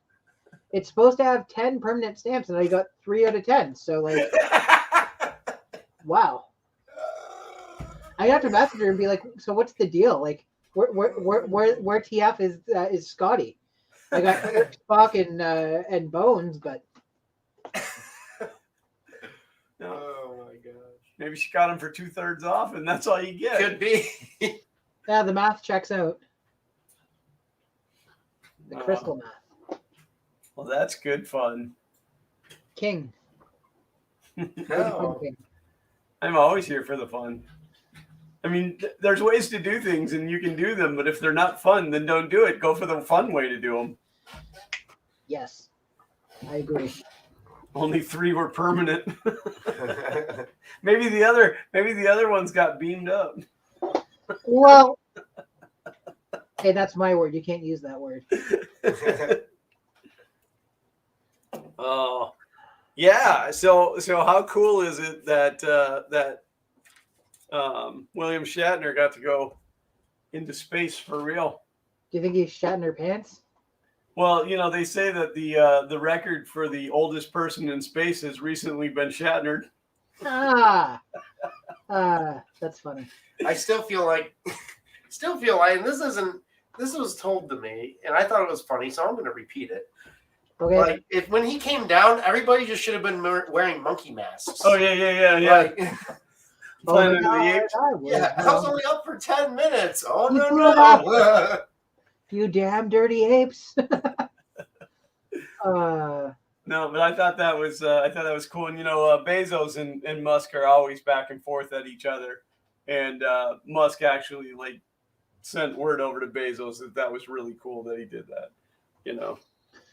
it's supposed to have 10 permanent stamps, and I got 3 out of 10. So, like, wow. I have to message her and be like, so what's the deal? Like, where TF is Scotty? I got Spock and Bones, but Oh my gosh. maybe she got him for 2/3 off, and that's all you get. Could be. yeah, the math checks out. The crystal math. Well, that's good fun. King. No. King. I'm always here for the fun. I mean, there's ways to do things, and you can do them, but if they're not fun, then don't do it. Go for the fun way to do them. Yes, I agree. Only 3 were permanent. maybe the other ones got beamed up. Well, hey, that's my word. You can't use that word. Oh, yeah. So how cool is it that William Shatner got to go into space for real? Do you think he's Shatner pants? Well, they say that the record for the oldest person in space has recently been Shatnered. That's funny. I still feel like, and this was told to me, and I thought it was funny, so I'm going to repeat it. Okay. Like, when he came down, everybody just should have been wearing monkey masks. Oh yeah. Like, Planet of the Apes. yeah, I was only up for 10 minutes. Oh, You no. You damn dirty apes. No, but I thought that was cool. And Bezos and Musk are always back and forth at each other, and Musk actually sent word over to Bezos that was really cool that he did that.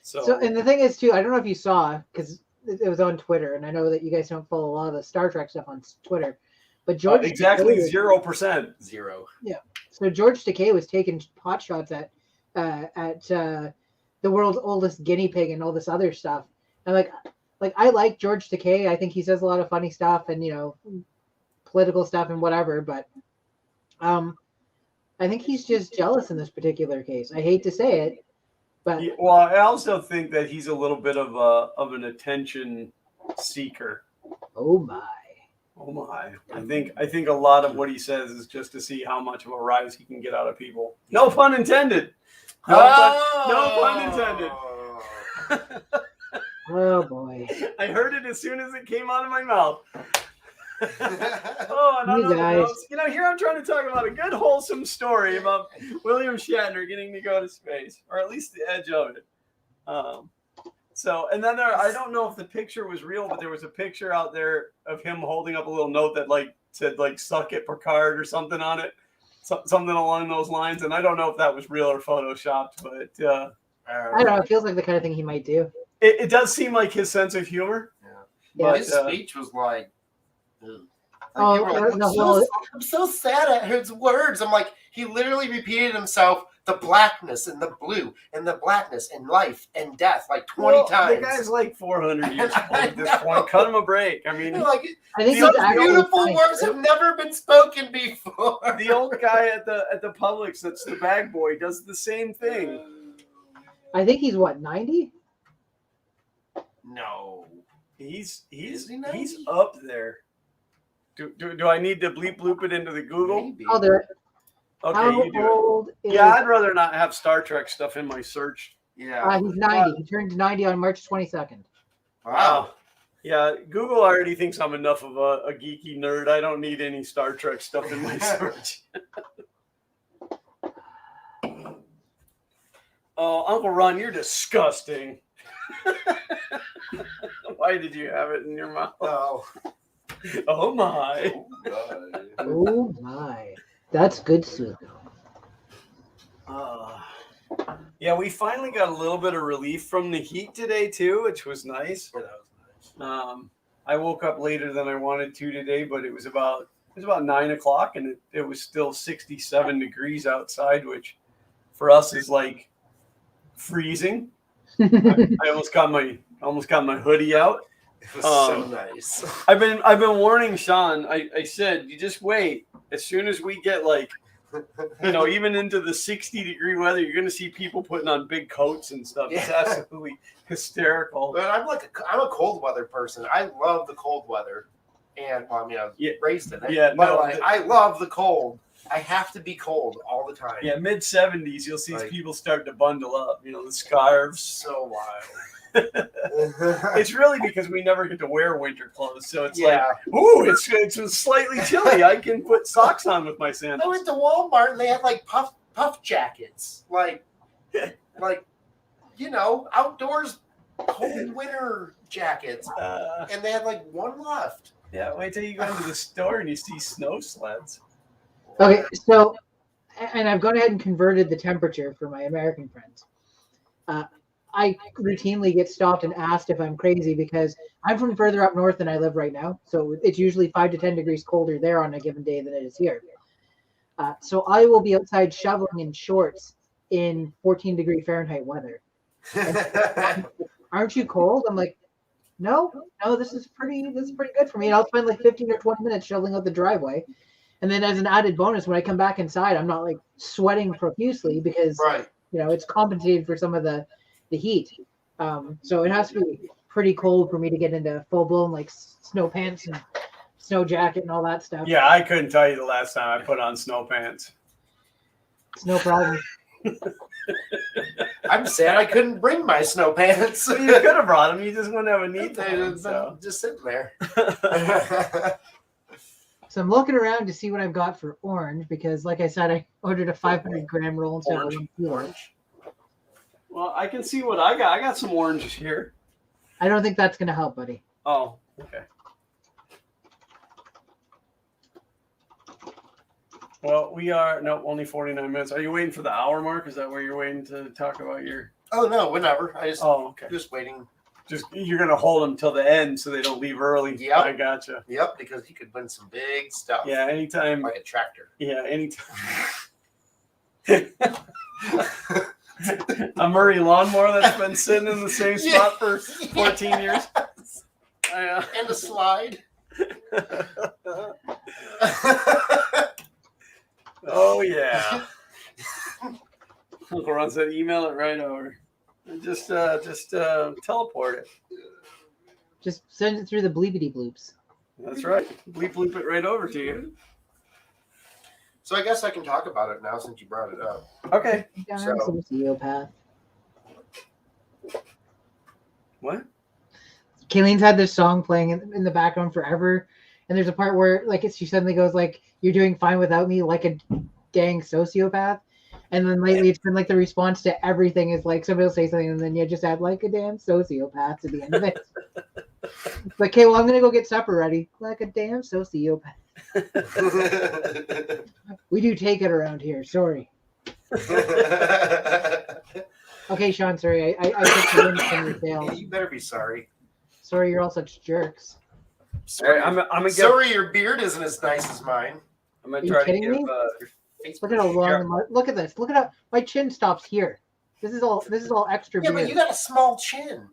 So and the thing is too, I don't know if you saw, because it was on Twitter, and I know that you guys don't follow a lot of the Star Trek stuff on Twitter, but George exactly Takei was- 0%. Zero. So George Takei was taking pot shots at the world's oldest guinea pig and all this other stuff. And like I like George Takei. I think he says a lot of funny stuff and political stuff and whatever. But I think he's just jealous in this particular case. I hate to say it, but Yeah, well, I also think that he's a little bit of an attention seeker. oh my. Oh my! I think a lot of what he says is just to see how much of a rise he can get out of people. No pun intended. No pun intended. Oh boy. I heard it as soon as it came out of my mouth. Oh, and You guys. here I'm trying to talk about a good, wholesome story about William Shatner getting to go to space, or at least the edge of it. And then I don't know if the picture was real, but there was a picture out there of him holding up a little note that said "suck it, Picard" or something on it, something along those lines. And I don't know if that was real or photoshopped, but I don't know. It feels like the kind of thing he might do. it does seem like his sense of humor. Yeah. His speech was like, ugh. Oh, People were like, no, I'm so sad at his words. I'm like, he literally repeated himself, the blackness and the blue and the blackness and life and death like 20 times. The guy's like 400 years old at this point. Cut him a break. I mean, Like, I think those it's actually beautiful funny. words have never been spoken before. the old guy at the Publix that's the bag boy does the same thing. I think he's what, 90? No. He's Is he 90? up there. Do I need to bloop it into the Google? Maybe. Oh, there. Okay, How you do it. old is? Yeah, I'd rather not have Star Trek stuff in my search. Yeah. He's 90. He turned 90 on March 22nd. Wow. Yeah, Google already thinks I'm enough of a geeky nerd. I don't need any Star Trek stuff in my search. Oh, Uncle Ron, you're disgusting. Why did you have it in your mouth? Oh. Oh my. Oh my. That's good soup. Yeah, we finally got a little bit of relief from the heat today too, which was nice. Yeah, that was nice. I woke up later than I wanted to today, but it was about 9:00 and it was still 67 degrees outside, which for us is like freezing. I almost got my hoodie out. It was so nice. I've been warning Sean. I said, you just wait. As soon as we get even into the 60-degree weather, you're gonna see people putting on big coats and stuff. It's absolutely hysterical. But I'm a cold weather person. I love the cold weather, and I was raised in it. Yeah, but I love the cold. I have to be cold all the time. Yeah, mid 70s, you'll see people start to bundle up. The scarves. So wild. It's really because we never get to wear winter clothes, so it's it's slightly chilly. I can put socks on with my sandals. I went to Walmart and they had puff jackets, outdoors cold winter jackets, and they had one left. Yeah, wait till you go into the store and you see snow sleds. Okay, so, and I've gone ahead and converted the temperature for my American friends. I routinely get stopped and asked if I'm crazy because I'm from further up north than I live right now. So it's usually 5 to 10 degrees colder there on a given day than it is here. So I will be outside shoveling in shorts in 14-degree Fahrenheit weather. Aren't you cold? I'm like, no, this is pretty good for me. And I'll spend 15 or 20 minutes shoveling out the driveway. And then as an added bonus, when I come back inside, I'm not sweating profusely because it's compensated for some of the heat. So it has to be pretty cold for me to get into full blown snow pants and snow jacket and all that stuff. Yeah, I couldn't tell you the last time I put on snow pants. It's no problem. I'm sad I couldn't bring my snow pants. You could have brought them. You just wouldn't have a need for them. So. Just sitting there. So I'm looking around to see what I've got for orange because, like I said, I ordered a 500-gram roll instead of 1 kilo. Well, I can see what I got. I got some oranges here. I don't think that's going to help, buddy. Oh, okay. Well, we are only 49 minutes. Are you waiting for the hour mark? Is that where you're waiting to talk about your? Oh no, whenever. Okay. Just waiting. Just you're gonna hold them till the end so they don't leave early. Yep. I gotcha. Yep, because you could win some big stuff. Yeah, anytime. Like a tractor. Yeah, anytime. A Murray lawnmower that's been sitting in the same spot for 14 years. And a slide. Oh yeah. Uncle Ron said, "Email it right over. Just teleport it." Just send it through the bleepity bloops. That's right. Bleep it right over to you. So I guess I can talk about it now since you brought it up. Okay. Darn So- sociopath. What? Kayleen's had this song playing in the background forever, and there's a part where she suddenly goes like, "You're doing fine without me, like a dang sociopath." And then lately, it's been like the response to everything is like somebody will say something, and then you just add like a damn sociopath to the end of it. It's like, okay, well, I'm gonna go get supper ready. Like a damn sociopath. We do take it around here. Sorry. Okay, Sean. Sorry, I took the win from your fail. You better be sorry. Sorry, you're all such jerks. Sorry, I'm gonna get. sorry your beard isn't as nice as mine. I'm gonna Are you try to kidding give. me? Look at how long. Look at this. Look at how my chin stops here. This is all extra Yeah, beard. but you got a small chin.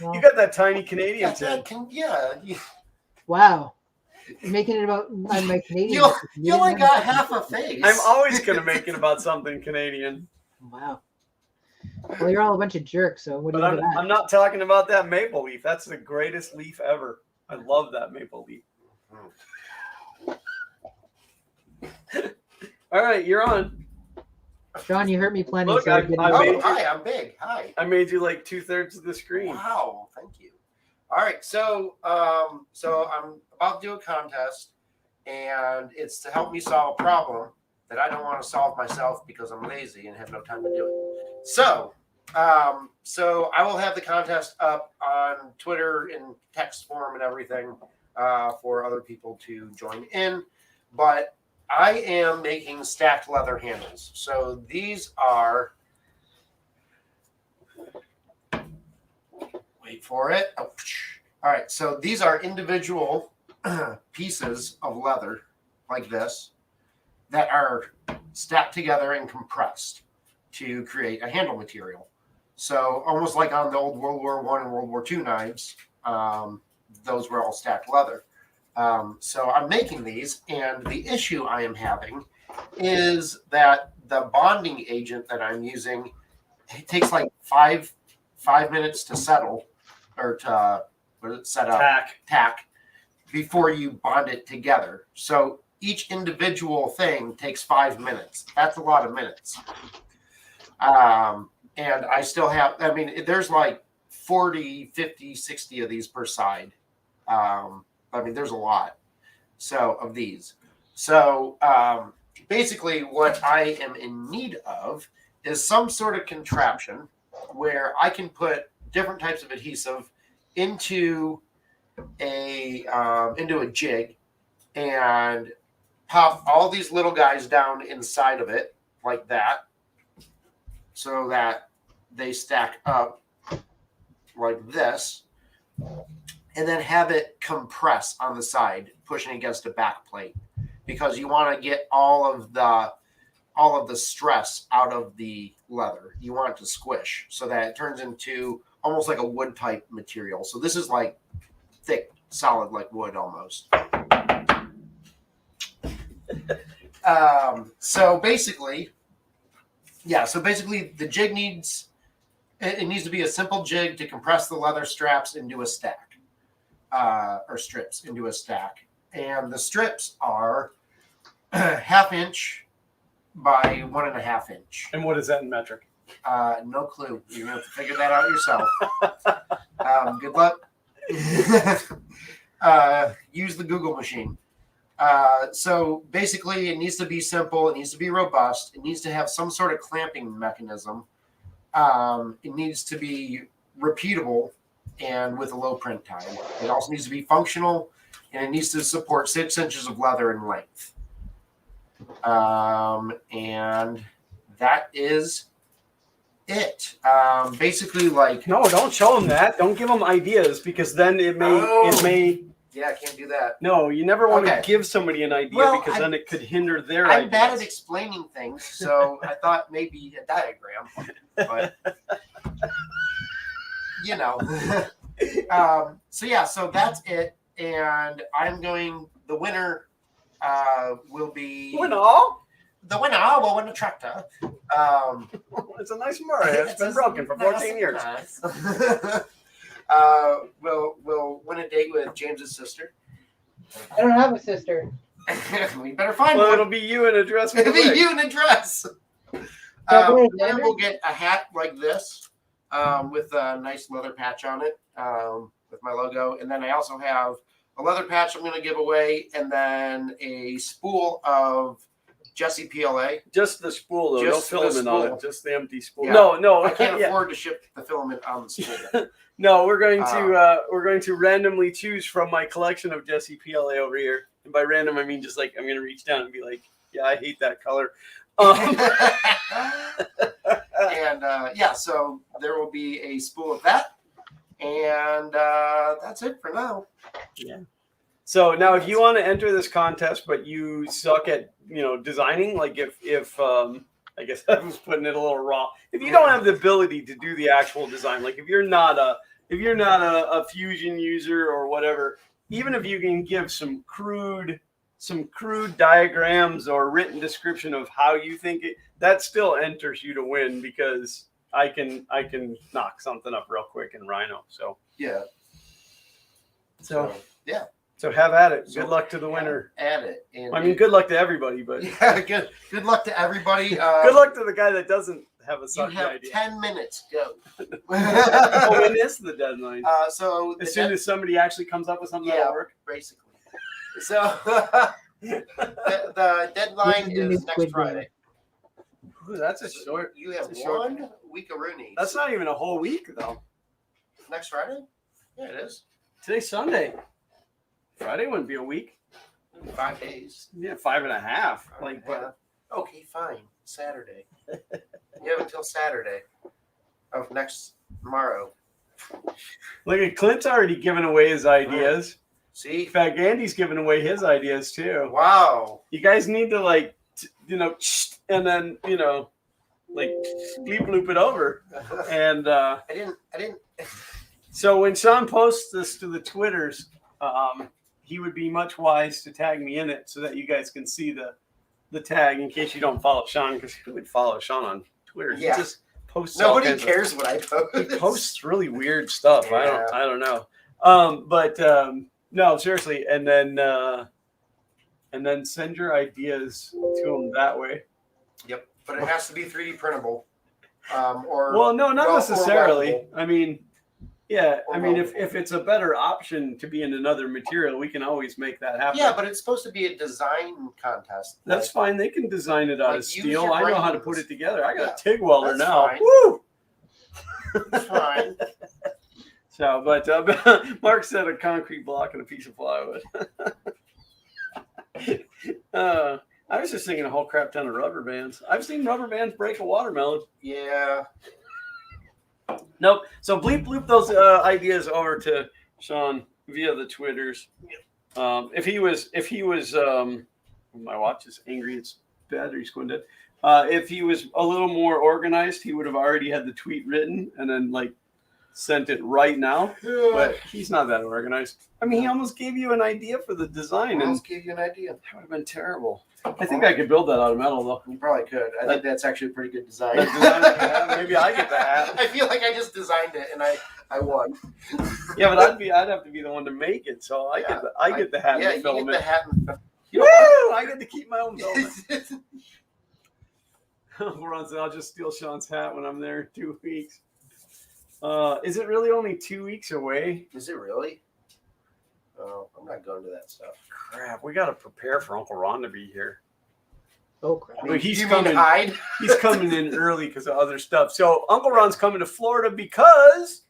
Well, You got that tiny Canadian Yeah, chin. wow. You're making it about my Canadian. You only got half a face. I'm always gonna make it about something Canadian. Wow. Well, you're all a bunch of jerks. So what do But you do with that? I'm not talking about that maple leaf. That's the greatest leaf ever. I love that maple leaf. All right, you're on. John, you hurt me plenty. Look, so I didn't- made Oh, you- hi, I'm big. Hi. I made you like 2/3 of the screen. Wow, thank you. All right, so I'm about to do a contest, and it's to help me solve a problem that I don't want to solve myself because I'm lazy and have no time to do it. So I will have the contest up on Twitter in text form and everything for other people to join in. But I am making stacked leather handles. So these are. Wait for it. Oh, all right. So these are individual pieces of leather like this that are stacked together and compressed to create a handle material. So almost like on the old World War I and World War II knives, those were all stacked leather. So I'm making these, and the issue I am having is that the bonding agent that I'm using, it takes like five minutes to settle or to set up tack before you bond it together. So each individual thing takes 5 minutes. That's a lot of minutes. And I still have, I mean, there's like 40, 50, 60 of these per side. I mean, there's a lot of these. So basically what I am in need of is some sort of contraption where I can put different types of adhesive into a jig and pop all these little guys down inside of it like that so that they stack up like this, and then have it compress on the side, pushing against a back plate, because you want to get all of the stress out of the leather. You want it to squish so that it turns into almost like a wood type material. So this is like thick, solid, like wood almost. So basically the jig needs to be a simple jig to compress the leather straps into a stack, or strips into a stack. And the strips are 1/2 inch by 1.5 inch. And what is that in metric? No clue. You're gonna have to figure that out yourself. Good luck. Use the Google machine. So basically, it needs to be simple. It needs to be robust. It needs to have some sort of clamping mechanism. It needs to be repeatable and with a low print time. It also needs to be functional, and it needs to support 6 inches of leather in length. And that is it. Basically, like No, don't show them that. Don't give them ideas because then it may yeah, I can't do that. No, you never want Okay. to give somebody an idea Well, because then it could hinder their I'm ideas. bad at explaining things, so I thought maybe a diagram, but you know. So that's it, and I'm going. The winner will be The winner will win a tractor. It's a nice Murray. It's been broken for 14 years. Nice. We'll win a date with James's sister. I don't have a sister. We better find Well, one. it'll be you in a dress. With It'll a be wig. you in a dress. Alexander? Then we'll get a hat like this with a nice leather patch on it with my logo. And then I also have a leather patch I'm going to give away, and then a spool of Jesse PLA. Just the spool, though. Just no the filament on spool. it. Just the empty spool. Yeah. No. I can't yeah. afford to ship the filament on the spool. No, we're going to randomly choose from my collection of Jesse PLA over here. And by random, I mean just like I'm going to reach down and be like, yeah, I hate that color. And so there will be a spool of that, and that's it for now. Yeah. So now, if you want to enter this contest, but you suck at designing, like if I guess I was putting it a little raw. If you don't have the ability to do the actual design, like if you're not a Fusion user or whatever, even if you can give some crude diagrams or written description of how you think it, that still enters you to win because I can knock something up real quick in Rhino. So Yeah. So have at it. So Good luck to the winner. Add it. And I mean, good luck to everybody, but yeah, good luck to everybody. good luck to the guy that doesn't have a You sucky have idea. 10 minutes. Go. Oh, when is the deadline? So As soon as somebody actually comes up with something Yeah. that'll work. basically. So the deadline This is the new is next Squid Game. Friday. Ooh, that's a short. You have It's a short- 1 week of Rooney. That's not even a whole week though. next Friday. Yeah, it is. Today's Sunday. Friday wouldn't be a week. 5 days. Yeah, 5.5. Like, but Okay, fine. Saturday. You have until Saturday of tomorrow. look at Clint's already given away his ideas. See? In fact, Andy's giving away his ideas too. Wow. You guys need to and then like bleep loop it over. And I didn't. so when Sean posts this to the Twitters, he would be much wise to tag me in it so that you guys can see the tag in case you don't follow Sean, because who would follow Sean on Twitter? Yeah. He just posts all Nobody kinds of- cares what I post. he posts really weird stuff. Yeah. I don't know. No, seriously, and then send your ideas to him that way. Yep, but it has to be 3D printable. Or Well, no, not or necessarily. weldable. I mean, yeah, Or I mean, weldable. if it's a better option to be in another material, we can always make that happen. Yeah, but it's supposed to be a design contest. That's fine. They can design it out Like, of use steel. your I know how to brains. put it together. I got Yeah, a TIG welder that's now. fine. Woo! It's fine. So, but Mark said a concrete block and a piece of plywood. I was just thinking a whole crap ton of rubber bands. I've seen rubber bands break a watermelon. Yeah. Nope. So bleep bloop those ideas over to Sean via the Twitters. If he was, my watch is angry. Its battery's going dead. If he was a little more organized, he would have already had the tweet written and then sent it right now. But he's not that organized. I mean, he almost gave you an idea for the design, I'll and just give you an idea. that would have been terrible. I think I could build that out of metal, though. You probably could. I think that's actually a pretty good design. That design I have, maybe I get the hat. I feel like I just designed it and I won. Yeah, but I'd have to be the one to make it, so I get the hat Yeah, and you the get filament. the hat and Woo! I get to keep my own filament. I'll just steal Sean's hat when I'm there in 2 weeks. Is it really only 2 weeks away? Is it really? Oh, I'm not going to that stuff. Crap, we got to prepare for Uncle Ron to be here. Oh crap! But he's you coming. mean hide? He's coming in early because of other stuff. So Uncle Ron's coming to Florida because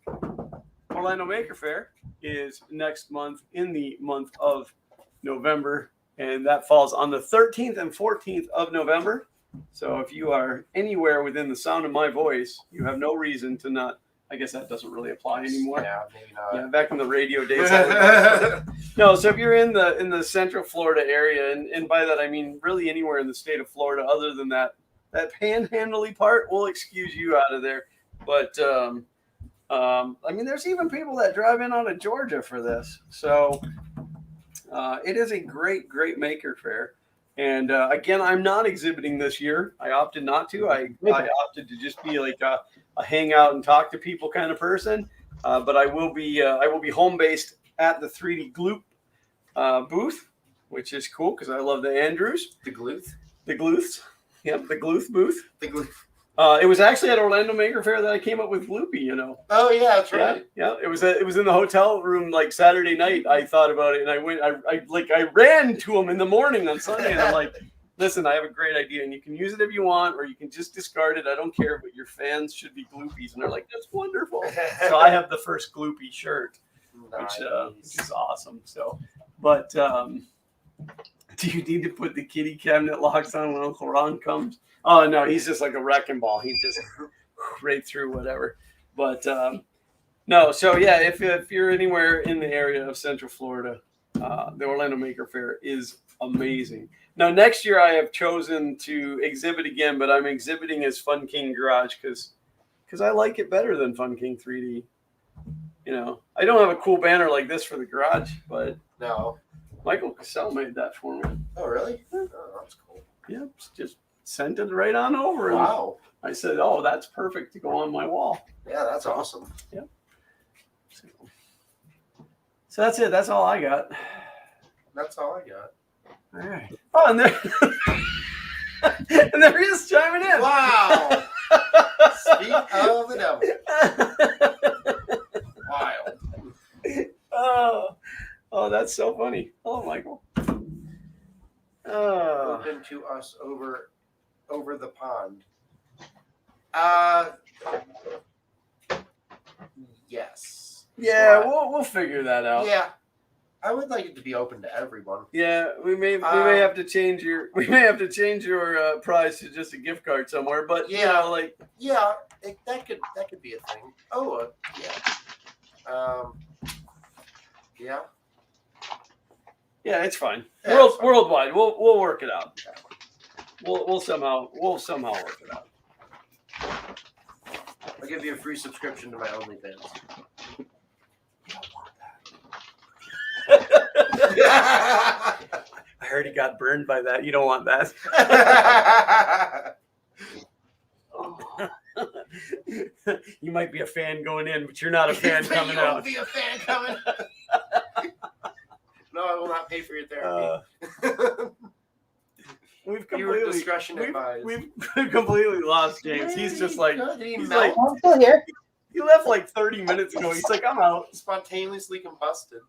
Orlando Maker Faire is next month in the month of November, and that falls on the 13th and 14th of November. So if you are anywhere within the sound of my voice, you have no reason to not. I guess that doesn't really apply anymore. Yeah, maybe not. Yeah, back in the radio days. No, so if you're in the Central Florida area, and by that I mean really anywhere in the state of Florida, other than that panhandly part, we'll excuse you out of there. But I mean, there's even people that drive in out of Georgia for this. So it is a great maker fair. And again, I'm not exhibiting this year. I opted not to. I opted to just be like a hang out and talk to people kind of person. But I will be home based at the 3D Gloop booth, which is cool because I love the Andrews. The Gluth? The Gluths. Yep, the Gluth booth. The Gluth. It was actually at Orlando Maker Fair that I came up with Gloopy, you know. Oh yeah, that's right. Yeah. It was in the hotel room like Saturday night. I thought about it and I went. I ran to him in the morning on Sunday and I'm like, listen, I have a great idea and you can use it if you want or you can just discard it. I don't care, but your fans should be Gloopies. And they're like, that's wonderful. So I have the first Gloopy shirt, Nice. which is awesome. So, but do you need to put the kitty cabinet locks on when Uncle Ron comes? Oh no, he's just like a wrecking ball. He just right through whatever. But no, so yeah, if you're anywhere in the area of Central Florida, the Orlando Maker Fair is amazing. Now next year I have chosen to exhibit again, but I'm exhibiting as Fun King Garage because I like it better than Fun King 3D. You know, I don't have a cool banner like this for the garage, but No. Michael Cassell made that for me. Oh really? Oh, that's cool. Yep, just sent it right on over. And Wow. I said, "Oh, that's perfect to go on my wall." Yeah, that's awesome. Yep. So that's it. That's all I got. That's all I got. All right. Oh, and there, and there he is chiming in. Wow. Speak of the devil. Wild. Oh, that's so funny. Hello, Michael. Open to us over the pond. Yes. Yeah, But, we'll figure that out. yeah. I would like it to be open to everyone. Yeah, we may have to change your prize to just a gift card somewhere, but Yeah. you know, like Yeah, that could be a thing. Oh, yeah. Yeah. yeah, it's fine. Yeah, it's fine. Worldwide, we'll work it out. We'll somehow work it out. I'll give you a free subscription to my OnlyFans. I heard he got burned by that. You don't want that. You might be a fan going in, but you're not a fan coming You out. won't be a fan coming. No, I will not pay for your therapy. We've Your completely discretion advised. we've completely lost James. He's just like he's like I'm still here. he left like 30 minutes ago. He's like, I'm out. Spontaneously combusted.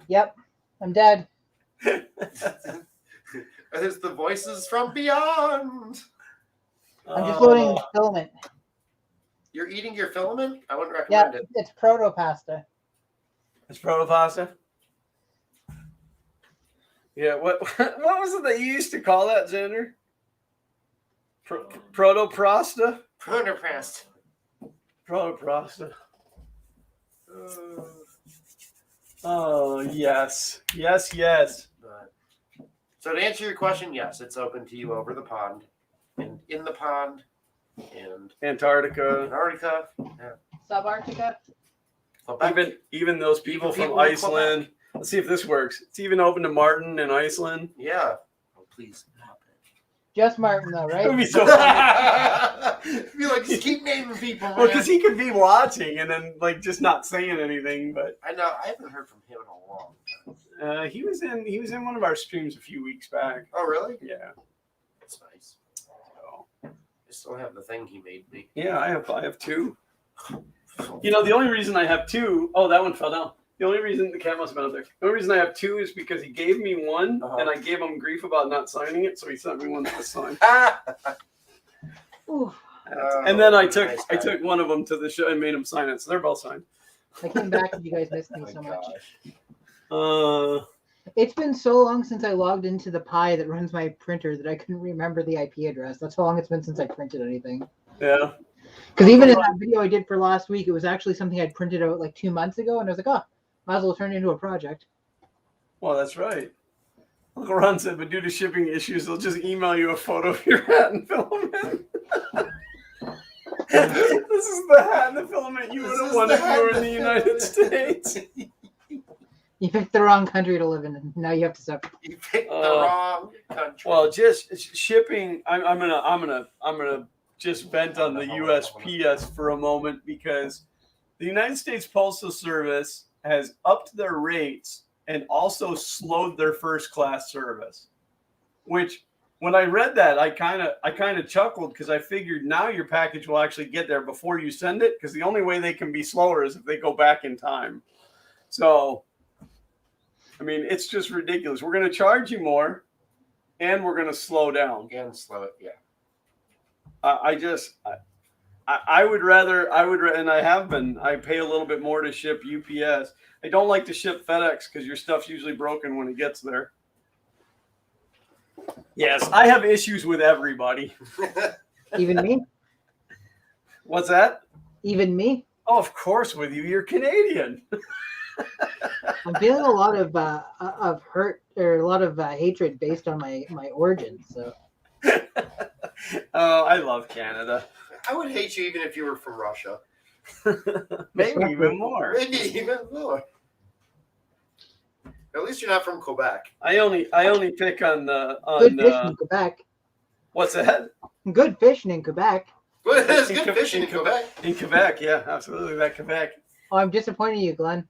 Yep, I'm dead. It's the voices from beyond. I'm just loading filament. You're eating your filament? I wouldn't Yeah, recommend it. it's proto pasta. It's protopasta. Yeah, what was it that you used to call that, Xander? Protoprasta? Protopressed. Protoprasta. Oh, yes. Yes. But, so to answer your question, yes, it's open to you over the pond, and in the pond, and Antarctica. Antarctica, Subarctica. Quebec. Even those people Even from people in Iceland. Let's see if this works. It's even open to Martin in Iceland. Yeah. Oh, please. Just Martin, though, It would right? be so funny. Be like, just keep naming people, man. Well, because he could be watching and then like just not saying anything. But I know I haven't heard from him in a long time. he was in one of our streams a few weeks back. Oh, really? Yeah. That's nice. So, I still have the thing he made me. yeah, I have two. You know, the only reason I have two, oh, that one fell down. The only reason the cat must have been up there. The only reason I have two is because he gave me one and I gave him grief about not signing it, so he sent me one that was signed. Ooh, And then I nice guy. took one of them to the show and made him sign it, so they're both signed. I came back and you guys missed me Oh my so much. gosh. It's been so long since I logged into the Pi that runs my printer that I couldn't remember the IP address. That's how long it's been since I printed anything. Yeah. Because even in that video I did for last week, it was actually something I'd printed out like 2 months ago, and I was like, oh, might as well turn it into a project. Well, that's right. Uncle Ron said, but due to shipping issues, they'll just email you a photo of your hat and filament. This is the hat and the filament you would have won if you were in the United States. You picked the wrong country to live in, and now you have to suffer. You picked the wrong country. Well, just shipping. I'm gonna just vent on the USPS for a moment because the United States Postal Service has upped their rates and also slowed their first class service. Which, when I read that, I kind of chuckled because I figured now your package will actually get there before you send it, because the only way they can be slower is if they go back in time. So, I mean, it's just ridiculous. We're going to charge you more, and we're going to slow down. And slow it, yeah. I would rather, and I have been, I pay a little bit more to ship UPS. I don't like to ship FedEx because your stuff's usually broken when it gets there. Yes, I have issues with everybody. Even me? What's that? Even me? Oh, of course with you. You're Canadian. I'm feeling a lot of hurt, or a lot of hatred based on my origin. So. Oh, I love Canada. I would hate you even if you were from Russia. Maybe even more. Maybe even more. At least you're not from Quebec. I only pick on Good fishing in Quebec. What's that? Good fishing in Quebec. Well, there's good fishing in Quebec. In Quebec, yeah, absolutely. That Quebec. Oh, I'm disappointing you, Glenn.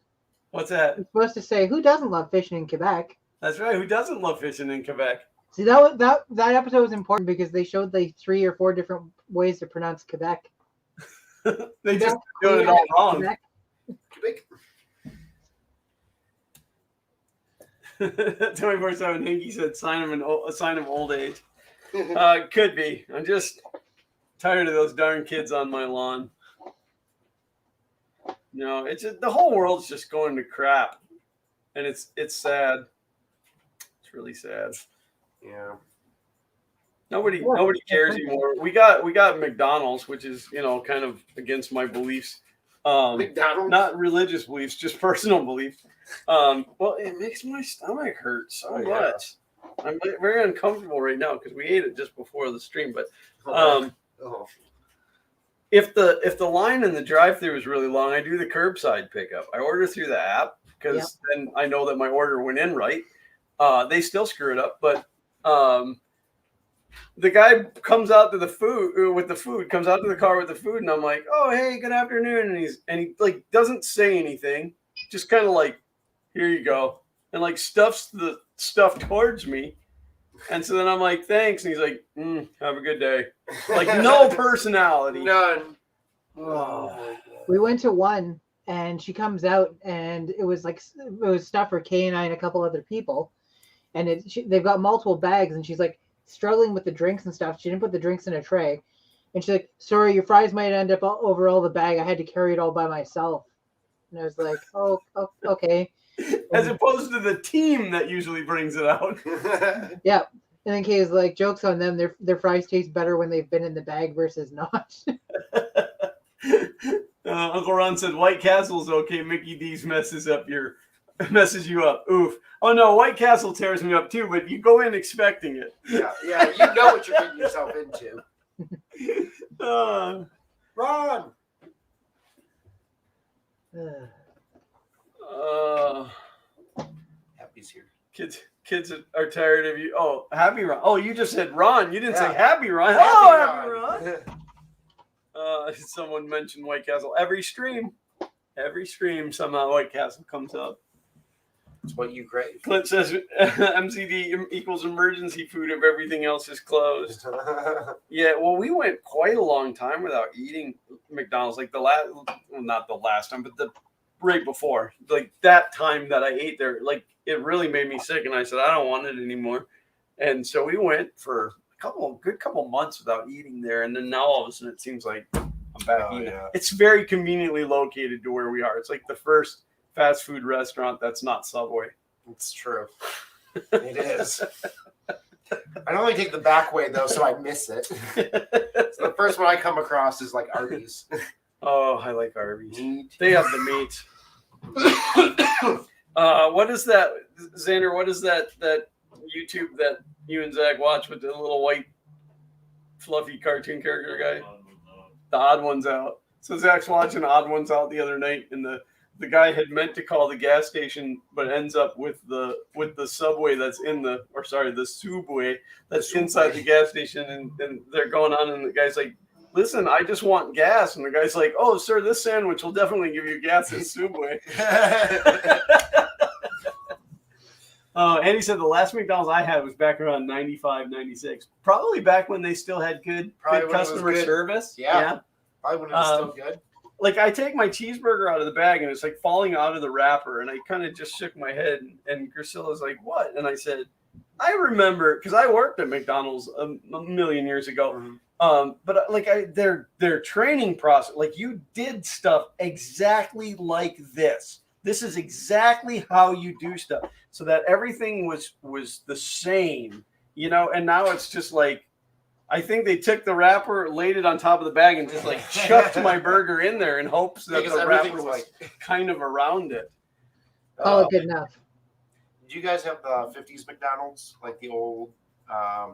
What's that? You're supposed to say, who doesn't love fishing in Quebec? That's right. Who doesn't love fishing in Quebec? See, that episode was important because they showed like 3 or 4 different ways to pronounce Quebec. They just doing it all wrong. Quebec. 24/7 Hinky said sign of old age. Could be. I'm just tired of those darn kids on my lawn. You know, it's just, the whole world's just going to crap, and it's sad. It's really sad. Yeah. Nobody cares anymore. We got McDonald's, which is, you know, kind of against my beliefs. McDonald's? Not religious beliefs, just personal beliefs. Well, it makes my stomach hurt so much. I'm very uncomfortable right now because we ate it just before the stream. But if the line in the drive-thru is really long, I do the curbside pickup. I order through the app because then I know that my order went in right. They still screw it up, but the guy comes out to the food, comes out to the car with the food, and I'm like, "Oh, hey, good afternoon," and he like doesn't say anything, just kind of like, "Here you go," and like stuffs the stuff towards me, and so then I'm like, "Thanks," and he's like, "Have a good day," like no personality, none. Oh. We went to one, and she comes out, and it was stuff for Kay and I and a couple other people, and they've got multiple bags, and she's like struggling with the drinks and stuff. She didn't put the drinks in a tray, and she's like, "Sorry, your fries might end up over all the bag. I had to carry it all by myself." And I was like, "Oh, okay." As opposed to the team that usually brings it out. Yeah. And then Kay's like, "Joke's on them. Their fries taste better when they've been in the bag versus not." Uncle Ron said White Castle's okay. Mickey D's messes you up. Oof. Oh no, White Castle tears me up too, but you go in expecting it. Yeah, you know what you're getting yourself into. Ron! Happy's here. Kids are tired of you. Oh, Happy Ron. Oh, you just said Ron. You didn't say Happy Ron. Happy Ron. Someone mentioned White Castle. Every stream, somehow White Castle comes up. It's what you crave. Clint says MCD equals emergency food if everything else is closed. Yeah, well, we went quite a long time without eating McDonald's. Like not the last time, but the right before. Like that time that I ate there, like it really made me sick, and I said I don't want it anymore. And so we went for a good couple months without eating there, and then now all of a sudden it seems like I'm back eating. Yeah. It's very conveniently located to where we are. It's like the first fast food restaurant that's not Subway. It's true. It is. I normally take the back way though, so I miss it. So the first one I come across is like Arby's. Oh, I like Arby's. Meat. They have the meat. What is that, Xander? What is that YouTube that you and Zach watch with the little white fluffy cartoon character guy? The Odd Ones Out. So Zach's watching Odd Ones Out the other night, and the guy had meant to call the gas station, but ends up with the subway that's the subway that's inside the gas station, and they're going on, and the guy's like, "Listen, I just want gas," and the guy's like, "Oh, sir, this sandwich will definitely give you gas at Subway." And he said the last McDonald's I had was back around 95, 96. Probably back when they still had good customer service. Yeah. Probably when it was still good. Like, I take my cheeseburger out of the bag, and it's like falling out of the wrapper, and I kind of just shook my head, and Priscilla's like, "What?" And I said, "I remember," because I worked at McDonald's a million years ago. Mm-hmm. But like their training process, like you did stuff exactly like this. This is exactly how you do stuff, so that everything was the same, And now it's just like, I think they took the wrapper, laid it on top of the bag, and just like chucked my burger in there in hopes that the wrapper was like kind of around it. Oh, good enough. Did you guys have the 50s McDonald's, like the old,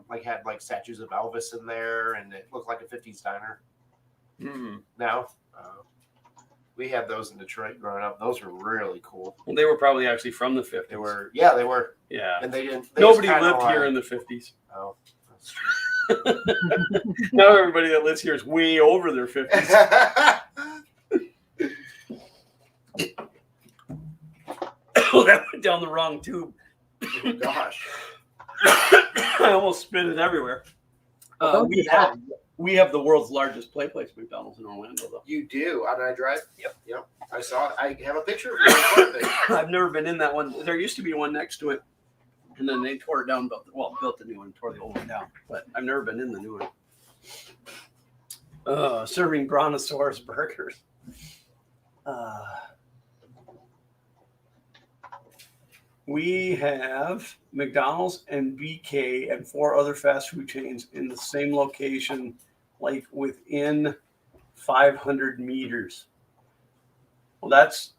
like had like statues of Elvis in there, and it looked like a 50s diner? No. We had those in Detroit growing up. Those were really cool. Well, they were probably actually from the 50s. They were. Yeah, they were. Yeah. And they didn't. Nobody lived here in the 50s. Oh, that's true. Now everybody that lives here is way over their 50s. Oh, that went down the wrong tube. Oh, gosh. I almost spit it everywhere. We have the world's largest place McDonald's in Orlando, though. You do? On I Drive? Yep. I saw it. I have a picture of it. I've never been in that one. There used to be one next to it, and then they tore it down, built the new one, tore the old one down. But I've never been in the new one. Serving Brontosaurus burgers. We have McDonald's and BK and 4 other fast food chains in the same location, like within 500 meters. Well, that's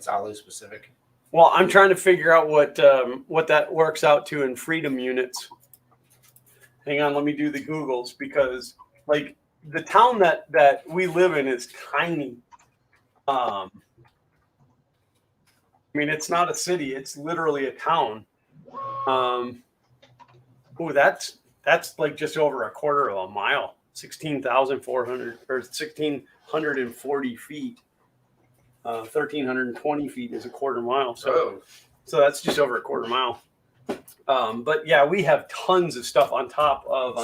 oddly specific. Well, I'm trying to figure out what that works out to in freedom units. Hang on, let me do the Googles, because like the town that we live in is tiny. I mean, it's not a city; it's literally a town. That's like just over a quarter of a mile, 16,400 or 1,640 feet. 1,320 feet is a quarter mile. So that's just over a quarter mile. But yeah, we have tons of stuff on top of.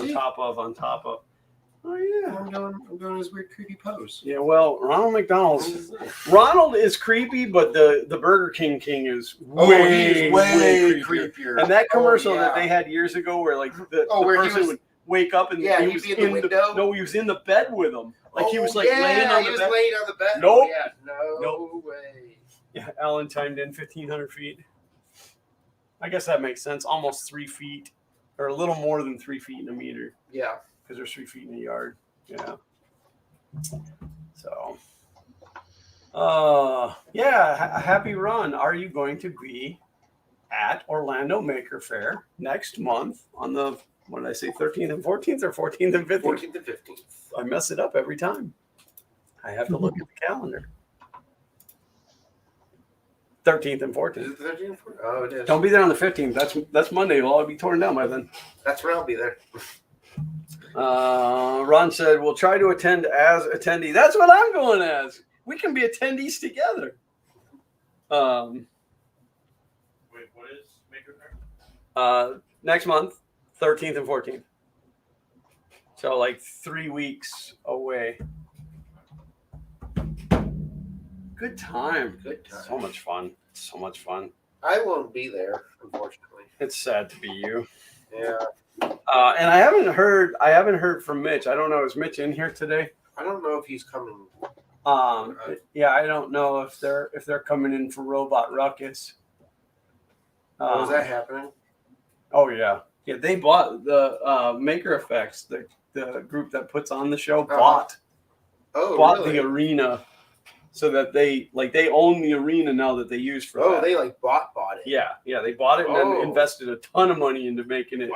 Oh yeah, I'm doing this weird creepy pose. Yeah, well, Ronald McDonald's. Ronald is creepy, but the Burger King is way creepier. And that commercial that they had years ago, where like the person would wake up and he was in the window. No, he was in the bed with him. Like he was laying on the bed. Laying on the bed. Nope. Oh, yeah. No way. Yeah, Alan chimed in 1,500 feet. I guess that makes sense. Almost 3 feet, or a little more than 3 feet in a meter. Yeah. Because there's 3 feet in a yard. Yeah. So, happy run. Are you going to be at Orlando Maker Faire next month on the, what did I say, 13th and 14th or 14th and 15th? 14th and 15th. I mess it up every time. I have to look at the calendar. 13th and 14th. Is it 13th and 14th? Oh, it is. Don't be there on the 15th. That's Monday. It'll all be torn down by then. That's when I'll be there. Ron said, we'll try to attend as attendee. That's what I'm going as. We can be attendees together. Wait, what is Maker Faire? Next month, 13th and 14th. So like 3 weeks away. Good time. So much fun. I won't be there, unfortunately. It's sad to be you. Yeah. And I haven't heard from Mitch. I don't know. Is Mitch in here today? I don't know if he's coming. Yeah, I don't know if they're coming in for Robot Ruckus. Was that happening? Oh yeah. They bought the Maker Effects, the group that puts on the show, bought really? the arena, so that they own the arena now that they use for that. They like bought it. Yeah, they bought it and then invested a ton of money into making it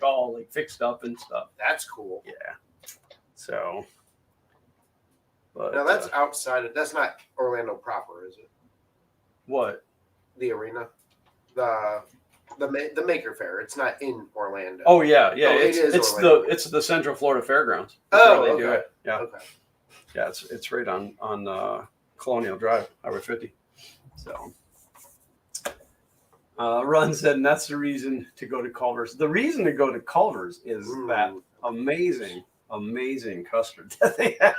all fixed up and stuff. That's cool. Yeah. So, but now that's outside of, that's not Orlando proper, is it? What? The arena, the Maker Faire. It's not in Orlando. Oh yeah. It's the Central Florida Fairgrounds. That's where they do it. Yeah. Okay. Yeah, it's right on Colonial Drive, Highway 50. So, Ron said, and that's the reason to go to Culver's. The reason to go to Culver's is that amazing custard that they have.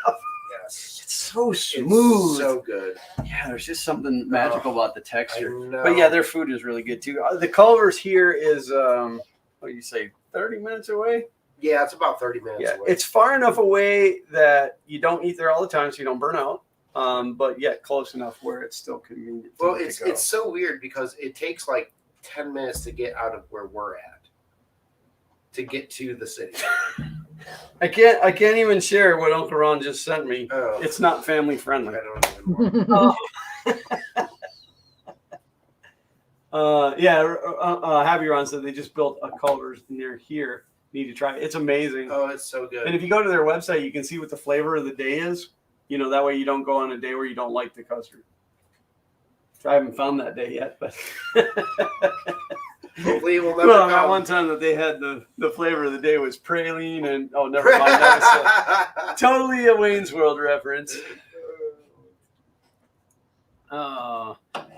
Yes, it's so smooth, it's so good. Yeah, there's just something magical about the texture. But yeah, their food is really good too. The Culver's here is, what do you say, 30 minutes away? Yeah, it's about 30 minutes away. It's far enough away that you don't eat there all the time, so you don't burn out. But yet close enough where it's still convenient. Well, it's so weird because it takes like 10 minutes to get out of where we're at to get to the city. I can't even share what Uncle Ron just sent me. Oh. It's not family friendly. I don't even know. Happy Ron said they just built a Culver's near here. Need to try it. It's amazing. Oh, it's so good. And if you go to their website, you can see what the flavor of the day is. That way you don't go on a day where you don't like the custard. I haven't found that day yet, but hopefully we'll never come. That one time that they had the flavor of the day was praline and never mind. That was totally a Wayne's World reference.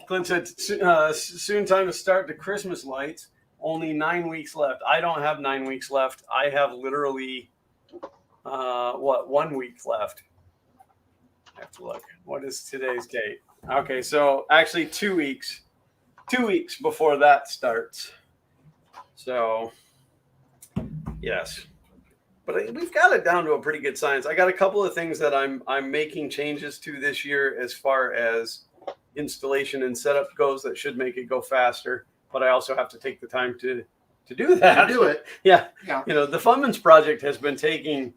Clint said, soon time to start the Christmas lights. Only 9 weeks left. I don't have 9 weeks left. I have literally, 1 week left. I have to look. What is today's date? Okay, so actually 2 weeks. 2 weeks before that starts. So, yes. But we've got it down to a pretty good science. I got a couple of things that I'm making changes to this year as far as installation and setup goes that should make it go faster. But I also have to take the time to do that. Do it. Yeah. The Funman's project has been taking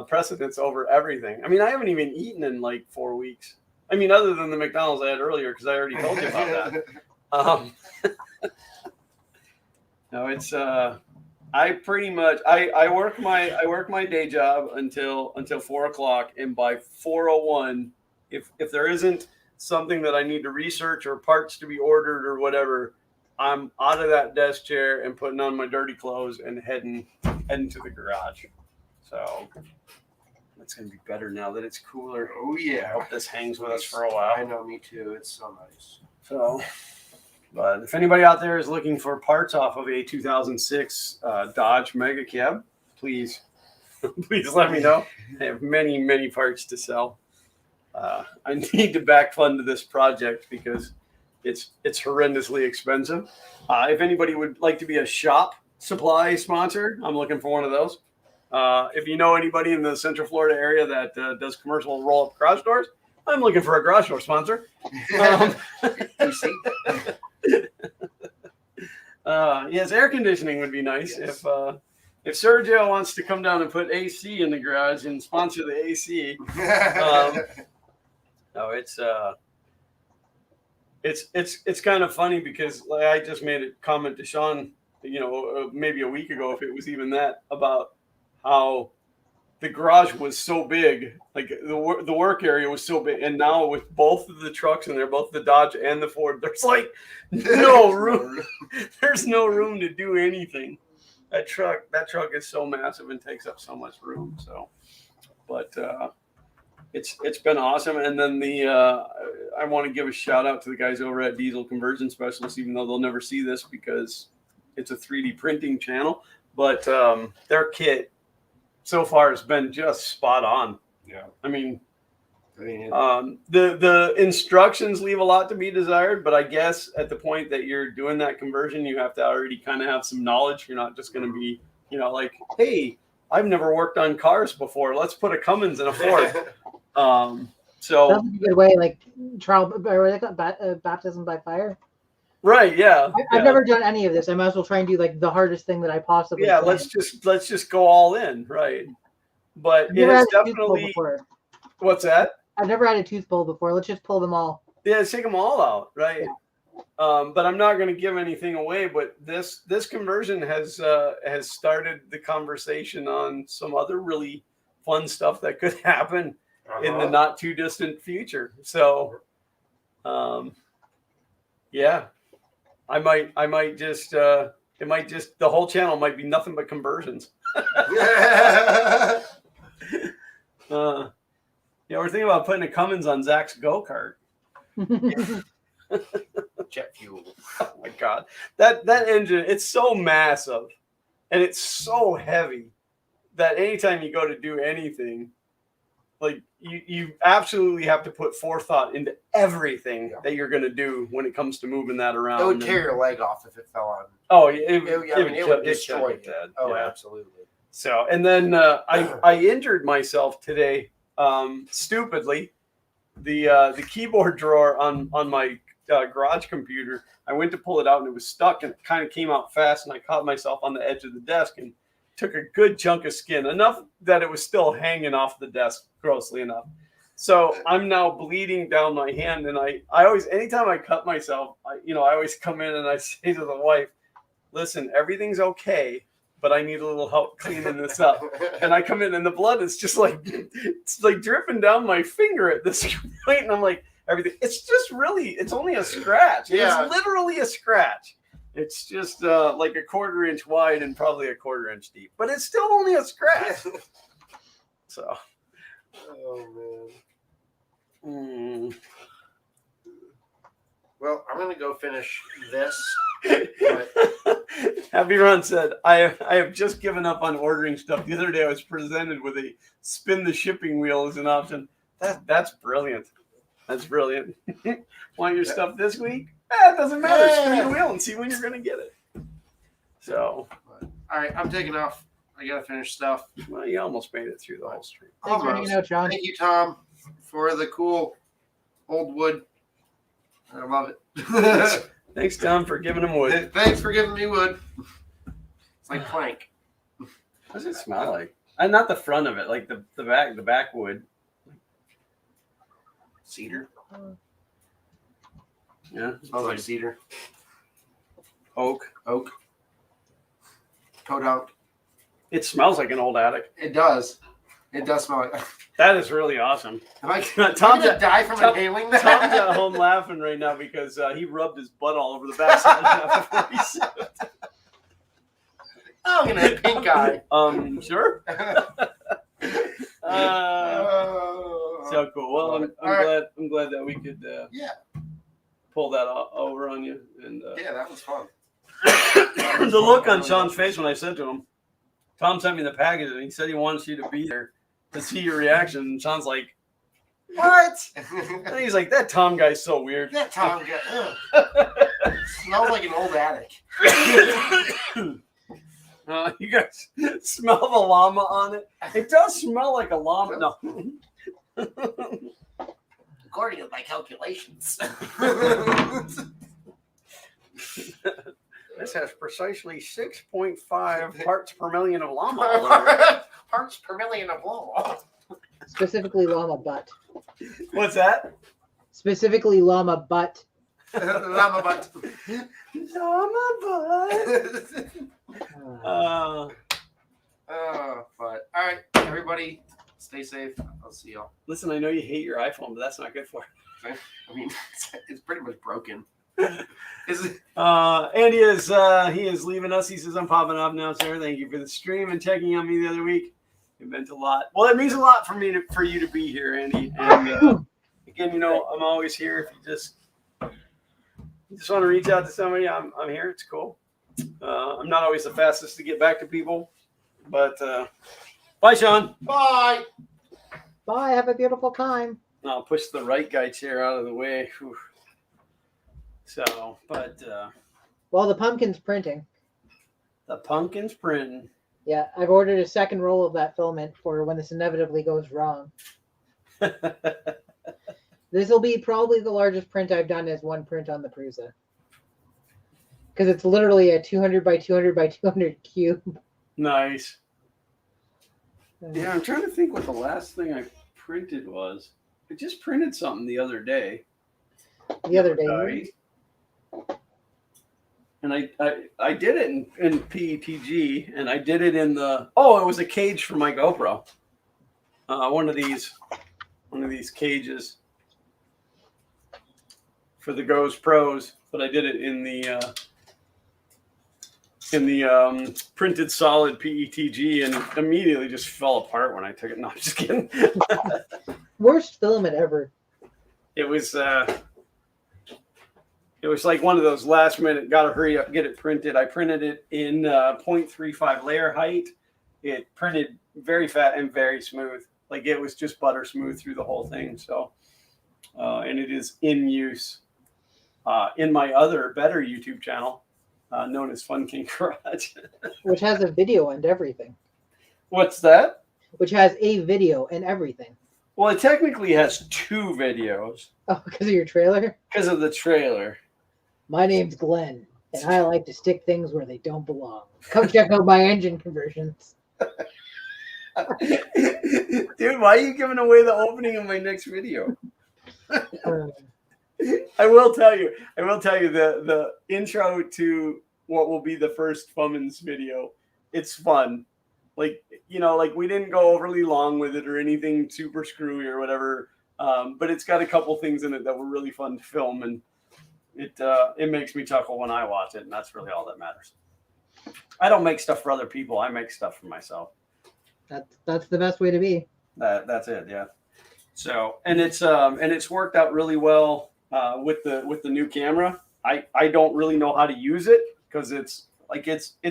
precedence over everything. I mean, I haven't even eaten in like 4 weeks. I mean, other than the McDonald's I had earlier, because I already told you about that. No, it's I pretty much I work my day job until 4 o'clock, and by 4:01, if there isn't something that I need to research or parts to be ordered or whatever, I'm out of that desk chair and putting on my dirty clothes and heading to the garage. So it's going to be better now that it's cooler. Oh, yeah. I hope this hangs with us for a while. I know, me too. It's so nice. So, but if anybody out there is looking for parts off of a 2006 Dodge Mega Cab, please let me know. I have many, many parts to sell. I need to back fund this project because it's horrendously expensive. If anybody would like to be a shop supply sponsor, I'm looking for one of those. If you know anybody in the Central Florida area that does commercial roll-up garage doors, I'm looking for a garage door sponsor. Yes, air conditioning would be nice. Yes. If Sergio wants to come down and put AC in the garage and sponsor the AC. No, it's kind of funny because I just made a comment to Sean, maybe a week ago, if it was even that, about how the garage was so big, like the work area was so big, and now with both of the trucks in there, both the Dodge and the Ford, there's like no room. There's no room to do anything. That truck is so massive and takes up so much room. So, but it's been awesome. And then I want to give a shout out to the guys over at Diesel Conversion Specialists, even though they'll never see this because it's a 3D printing channel. But their kit so far has been just spot on. Yeah. I mean, the instructions leave a lot to be desired, but I guess at the point that you're doing that conversion, you have to already kind of have some knowledge. You're not just going to be, like, hey, I've never worked on cars before. Let's put a Cummins in a Ford. So that's a good way, like trial, or they got baptism by fire. Right? Yeah. I've never done any of this. I might as well try and do like the hardest thing that I possibly Yeah. can. Let's just go all in. Right. But I've never had it's a tooth pull definitely. before. What's that? I've never had a tooth pull before. Let's just pull them all. Yeah, take them all out, right? Yeah. But I'm not going to give anything away. But this conversion has started the conversation on some other really fun stuff that could happen in the not too distant future. So, yeah, I might just it might just the whole channel might be nothing but conversions. Yeah, we're thinking about putting a Cummins on Zach's go-kart. Jet fuel. Oh my god, that engine, it's so massive and it's so heavy that anytime you go to do anything, like you absolutely have to put forethought into everything that you're going to do when it comes to moving that around. It would tear your leg off if it fell on. Oh, it would destroy you. Oh, yeah. Absolutely. So, and then I injured myself today, stupidly. The keyboard drawer on my garage computer, I went to pull it out and it was stuck, and it kind of came out fast, and I caught myself on the edge of the desk and took a good chunk of skin, enough that it was still hanging off the desk, grossly enough. So I'm now bleeding down my hand, and I always, anytime I cut myself, I always come in and I say to the wife, listen, everything's okay, but I need a little help cleaning this up. And I come in and the blood is just like, it's like dripping down my finger at this point. And I'm like, everything, it's only a scratch. Yeah. It's literally a scratch. It's just like a 1/4 inch wide and probably a 1/4 inch deep, but it's still only a scratch. So. Oh, Mm. man. Well, I'm going to go finish this. Happy Ron said, I have just given up on ordering stuff. The other day I was presented with a spin the shipping wheel as an option. That's brilliant. That's brilliant. Want your stuff this week? It doesn't matter. Spin the wheel and see when you're going to get it. So. All right, I'm taking off. I got to finish stuff. Well, you almost made it through the whole stream. Thanks for hanging out, John. Thank you, Tom, for the cool old wood. I love it. Thanks, Tom, for giving him wood. Thanks for giving me wood. It's like plank. What does it smell like? And not the front of it, like the back wood. Cedar. Yeah. Smells like cedar. Oak. Podunk. It smells like an old attic. It does. It does smell like. That is really awesome. Am I Tom's gonna die from inhaling that? Tom's at home laughing right now because he rubbed his butt all over the backside before he said it. I'm gonna have pink eye. Sure. So cool. Well, I'm glad that we could pull that over on you. And yeah, that was fun. The look on Sean's face when I said to him, Tom sent me the package and he said he wants you to be there to see your reaction. And Sean's like, what? And he's like, that Tom guy's so weird. That Tom guy smells like an old attic. You guys smell the llama on it? It does smell like a llama. No. According to my calculations. This has precisely 6.5 parts per million of llama. Parts per million of llama. Specifically llama butt. What's that? Specifically llama butt. Llama butt. Llama butt. But all right, everybody, stay safe. I'll see y'all. Listen, I know you hate your iPhone, but that's not good for you. I mean, it's pretty much broken. And he is leaving us. He says, I'm popping off now, sir. Thank you for the stream and checking on me the other week. It meant a lot. Well, it means a lot for you to be here, Andy. And again, I'm always here. If you just want to reach out to somebody, I'm here. It's cool. I'm not always the fastest to get back to people, but bye, Sean. Bye. Bye. Have a beautiful time. I'll push the right guy chair out of the way. Whew. So, but well, the pumpkin's printing. The pumpkin's printing. Yeah, I've ordered a second roll of that filament for when this inevitably goes wrong. This will be probably the largest print I've done as one print on the Prusa. because it's literally a 200 by 200 by 200 cube. Nice. Yeah, I'm trying to think what the last thing I printed was. I just printed something the other day. The other day. And I did it in PETG, and I did it in the it was a cage for my GoPro. One of these cages for the Go's Pros, but I did it in the printed solid PETG, and immediately just fell apart when I took it. No, I'm just kidding. Worst filament ever. It was like one of those last minute, gotta hurry up, get it printed. I printed it in 0.35 layer height. It printed very fat and very smooth. Like it was just butter smooth through the whole thing. So, and it is in use in my other better YouTube channel known as Fun King Garage. Which has a video and everything. What's that? Which has a video and everything. Well, it technically has 2 videos. Oh, because of your trailer? Because of the trailer. My name's Glenn, and I like to stick things where they don't belong. Come check out my engine conversions. Dude, why are you giving away the opening of my next video? I will tell you the intro to what will be the first Fummins video. It's fun. Like, like we didn't go overly long with it or anything super screwy or whatever. But it's got a couple things in it that were really fun to film, and it makes me chuckle when I watch it, and that's really all that matters. I don't make stuff for other people. I make stuff for myself. That's the best way to be. That's it, yeah. So, and it's worked out really well with the new camera. I don't really know how to use it because it's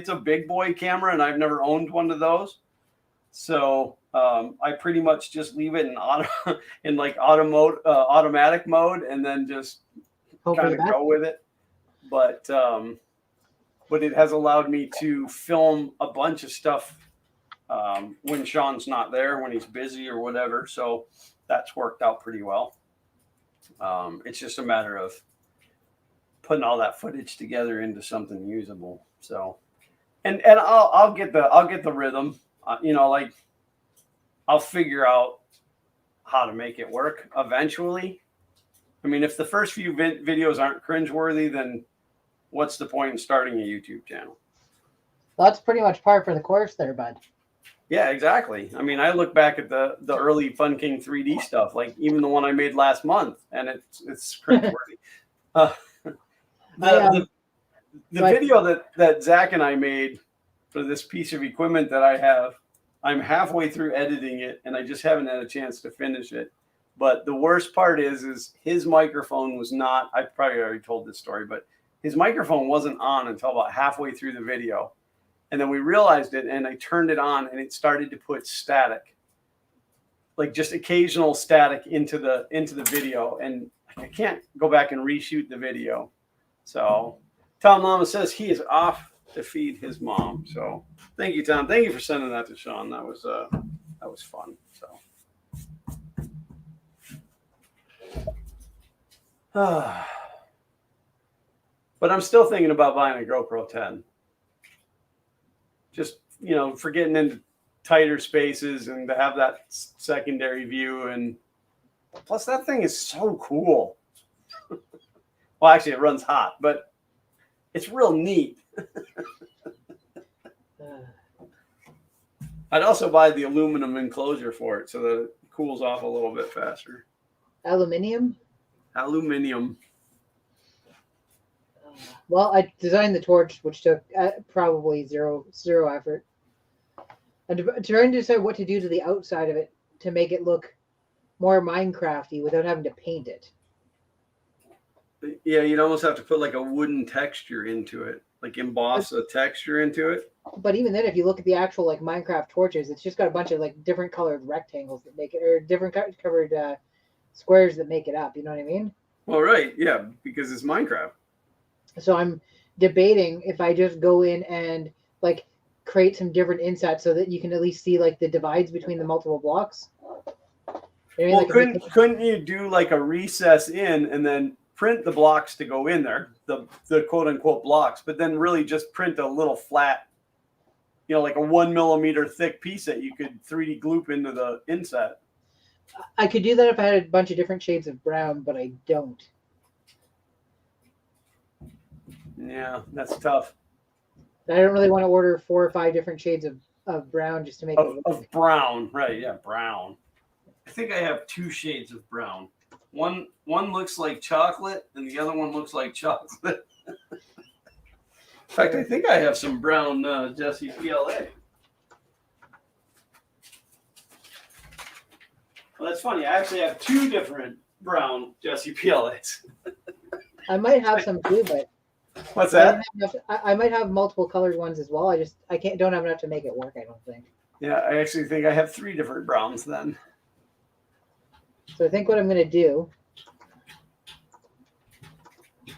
a big boy camera, and I've never owned one of those. So I pretty much just leave it in automatic mode, and then just kind of go with it. But it has allowed me to film a bunch of stuff when Sean's not there, when he's busy or whatever. So that's worked out pretty well. It's just a matter of putting all that footage together into something usable. So, and I'll get the rhythm. I'll figure out how to make it work eventually. I mean, if the first few videos aren't cringeworthy, then what's the point in starting a YouTube channel? Well, that's pretty much par for the course there, bud. Yeah, exactly. I mean, I look back at the early Fun King 3D stuff, like even the one I made last month, and it's cringeworthy. The video that Zach and I made for this piece of equipment that I have, I'm halfway through editing it, and I just haven't had a chance to finish it. But the worst part is his microphone was not, I probably already told this story, but his microphone wasn't on until about halfway through the video. And then we realized it, and I turned it on, and it started to put static, like just occasional static into the video. And I can't go back and reshoot the video. So Tom Mama says he is off to feed his mom. So thank you, Tom. Thank you for sending that to Sean. That was fun. So. But I'm still thinking about buying a GoPro 10. Just, for getting into tighter spaces and to have that secondary view. And plus that thing is so cool. Well, actually it runs hot, but it's real neat. I'd also buy the aluminum enclosure for it so that it cools off a little bit faster. Aluminium? Aluminium. Well, I designed the torch, which took probably zero effort. And trying to decide what to do to the outside of it to make it look more Minecrafty without having to paint it. Yeah, you'd almost have to put like a wooden texture into it, like emboss a texture into it. But even then, if you look at the actual like Minecraft torches, it's just got a bunch of like different colored rectangles that make it, or different covered squares that make it up. You know what I mean? Well, right, yeah, because it's Minecraft. So I'm debating if I just go in and like create some different insets so that you can at least see like the divides between the multiple blocks. Well, couldn't you do like a recess in and then print the blocks to go in there, the quote unquote blocks, but then really just print a little flat, like a 1 millimeter thick piece that you could 3D gloop into the inset. I could do that if I had a bunch of different shades of brown, but I don't. Yeah, that's tough. I don't really want to order 4 or 5 different shades of brown just to make it work. Of brown, right? Yeah, brown. I think I have 2 shades of brown. One looks like chocolate, and the other one looks like chocolate. In fact, I think I have some brown Jesse PLA. Well, that's funny. I actually have 2 different brown Jesse PLAs. I might have some too, but what's that? I might have multiple colored ones as well. I don't have enough to make it work, I don't think. Yeah, I actually think I have 3 different browns then. So I think what I'm going to do,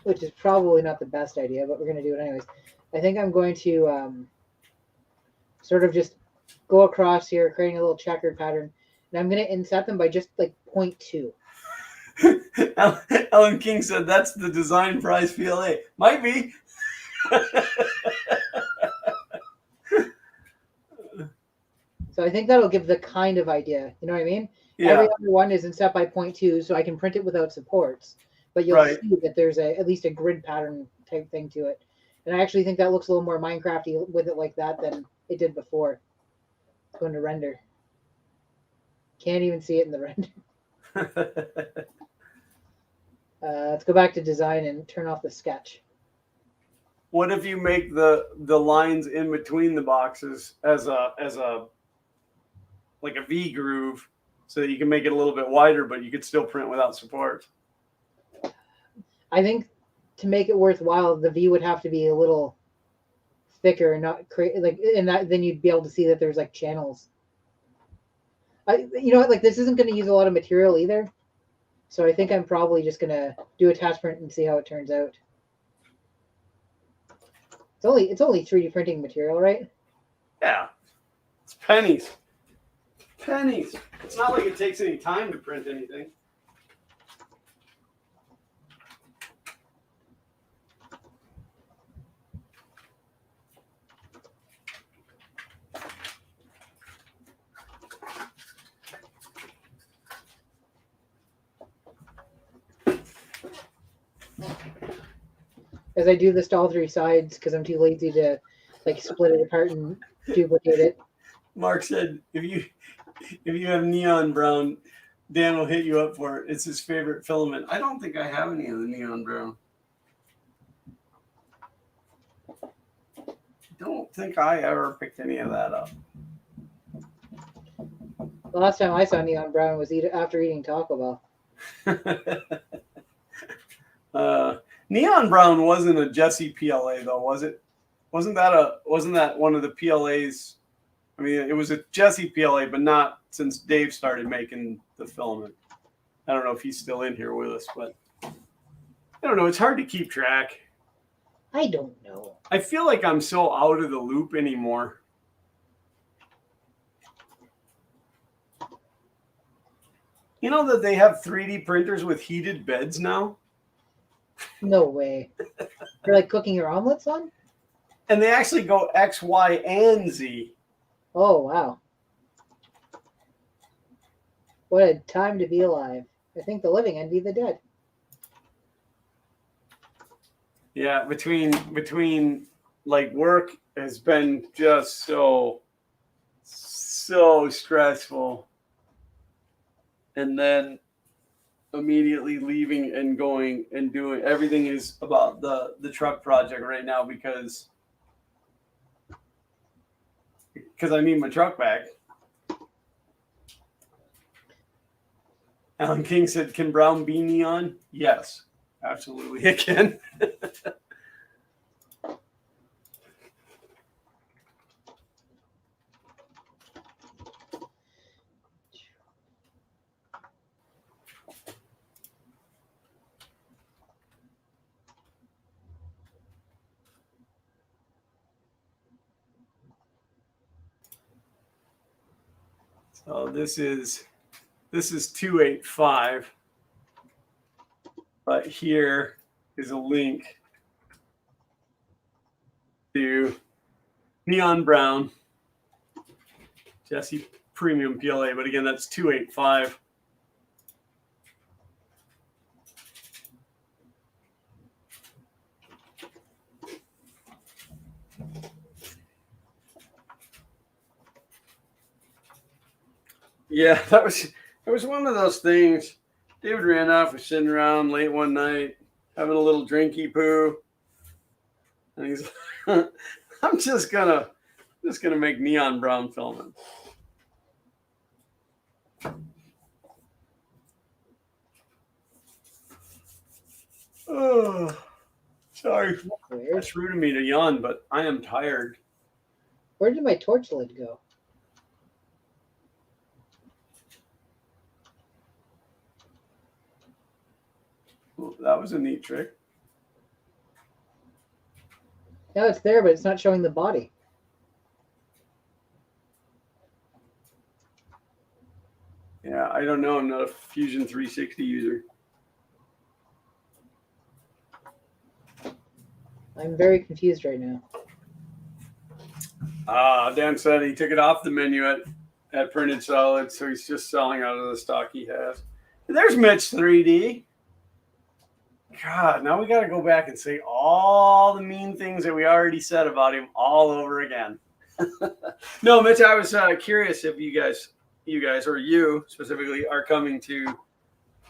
which is probably not the best idea, but we're going to do it anyways. I think I'm going to sort of just go across here, creating a little checkered pattern, and I'm going to inset them by just like 0.2. Alan King said that's the design prize PLA. Might be. So I think that'll give the kind of idea. You know what I mean? Yeah. Every other one is inset by 0.2, so I can print it without supports. But you'll see that there's at least a grid pattern type thing to it. And I actually think that looks a little more Minecrafty with it like that than it did before. It's going to render. Can't even see it in the render. Let's go back to design and turn off the sketch. What if you make the lines in between the boxes as a like a V groove, so that you can make it a little bit wider, but you could still print without support? I think to make it worthwhile, the V would have to be a little thicker and not create then you'd be able to see that there's like channels. You know what? Like this isn't going to use a lot of material either, so I think I'm probably just going to do a test print and see how it turns out. It's only 3D printing material, right? Yeah, it's pennies. Pennies. It's not like it takes any time to print anything. As I do this to all 3 sides because I'm too lazy to like split it apart and duplicate it. Mark said, if you have neon brown, Dan will hit you up for it. It's his favorite filament. I don't think I have any of the neon brown. I don't think I ever picked any of that up. The last time I saw neon brown was after eating Taco Bell. Neon brown wasn't a Jesse PLA though, was it? Wasn't that one of the PLAs? I mean, it was a Jesse PLA, but not since Dave started making the filament. I don't know if he's still in here with us, but I don't know. It's hard to keep track. I don't know. I feel like I'm so out of the loop anymore. You know that they have 3D printers with heated beds now? No way. You're like cooking your omelets on? And they actually go X, Y, and Z. Oh, wow. What a time to be alive. I think the living envy the dead. Yeah, between like work has been just so stressful. And then immediately leaving and going and doing everything is about the truck project right now because I need my truck back. Alan King said, "Can brown be neon?" Yes, absolutely it can. So this is 285. But here is a link to Neon Brown Jesse Premium PLA. But again, that's 285. Yeah, that was one of those things. David Randolph was sitting around late one night having a little drinky poo, and he's I'm just gonna make neon brown filament. Oh, sorry. That's rude of me to yawn, but I am tired. Where did my torch lid go? Well, that was a neat trick. No, it's there, but it's not showing the body. Yeah, I don't know. I'm not a Fusion 360 user. I'm very confused right now. Dan said he took it off the menu at Printed Solid, so he's just selling out of the stock he has. There's Mitch 3D. God, now we got to go back and say all the mean things that we already said about him all over again. No, Mitch, I was curious if you guys, or you specifically, are coming to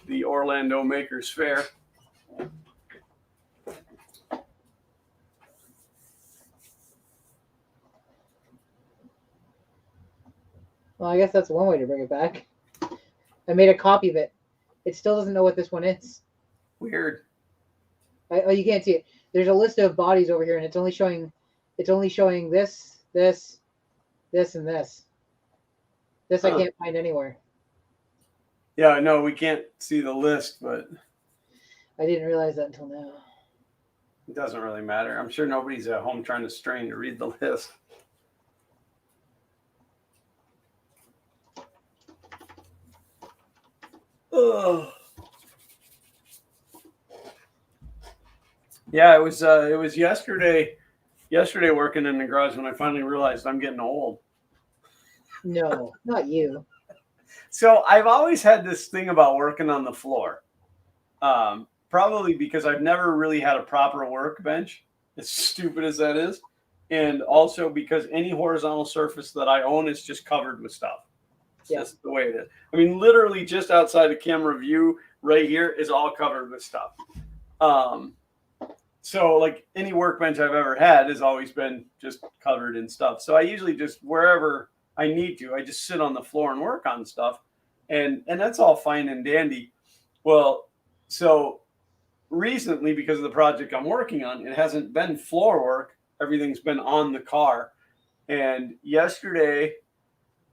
the Orlando Makers Faire. Well, I guess that's one way to bring it back. I made a copy of it. It still doesn't know what this one is. Weird. Oh, you can't see it. There's a list of bodies over here, and it's only showing this, this, this, and this. This I can't find anywhere. Yeah, no, we can't see the list, but I didn't realize that until now. it doesn't really matter. I'm sure nobody's at home trying to strain to read the list. Oh. Yeah, it was yesterday working in the garage when I finally realized I'm getting old. No, not you. So I've always had this thing about working on the floor. Probably because I've never really had a proper workbench, as stupid as that is. And also because any horizontal surface that I own is just covered with stuff. It's just the way it is. I mean, literally just outside the camera view right here is all covered with stuff. So like any workbench I've ever had has always been just covered in stuff. So I usually just, wherever I need to, I just sit on the floor and work on stuff. And that's all fine and dandy. Well, so recently, because of the project I'm working on, it hasn't been floor work. Everything's been on the car. And yesterday,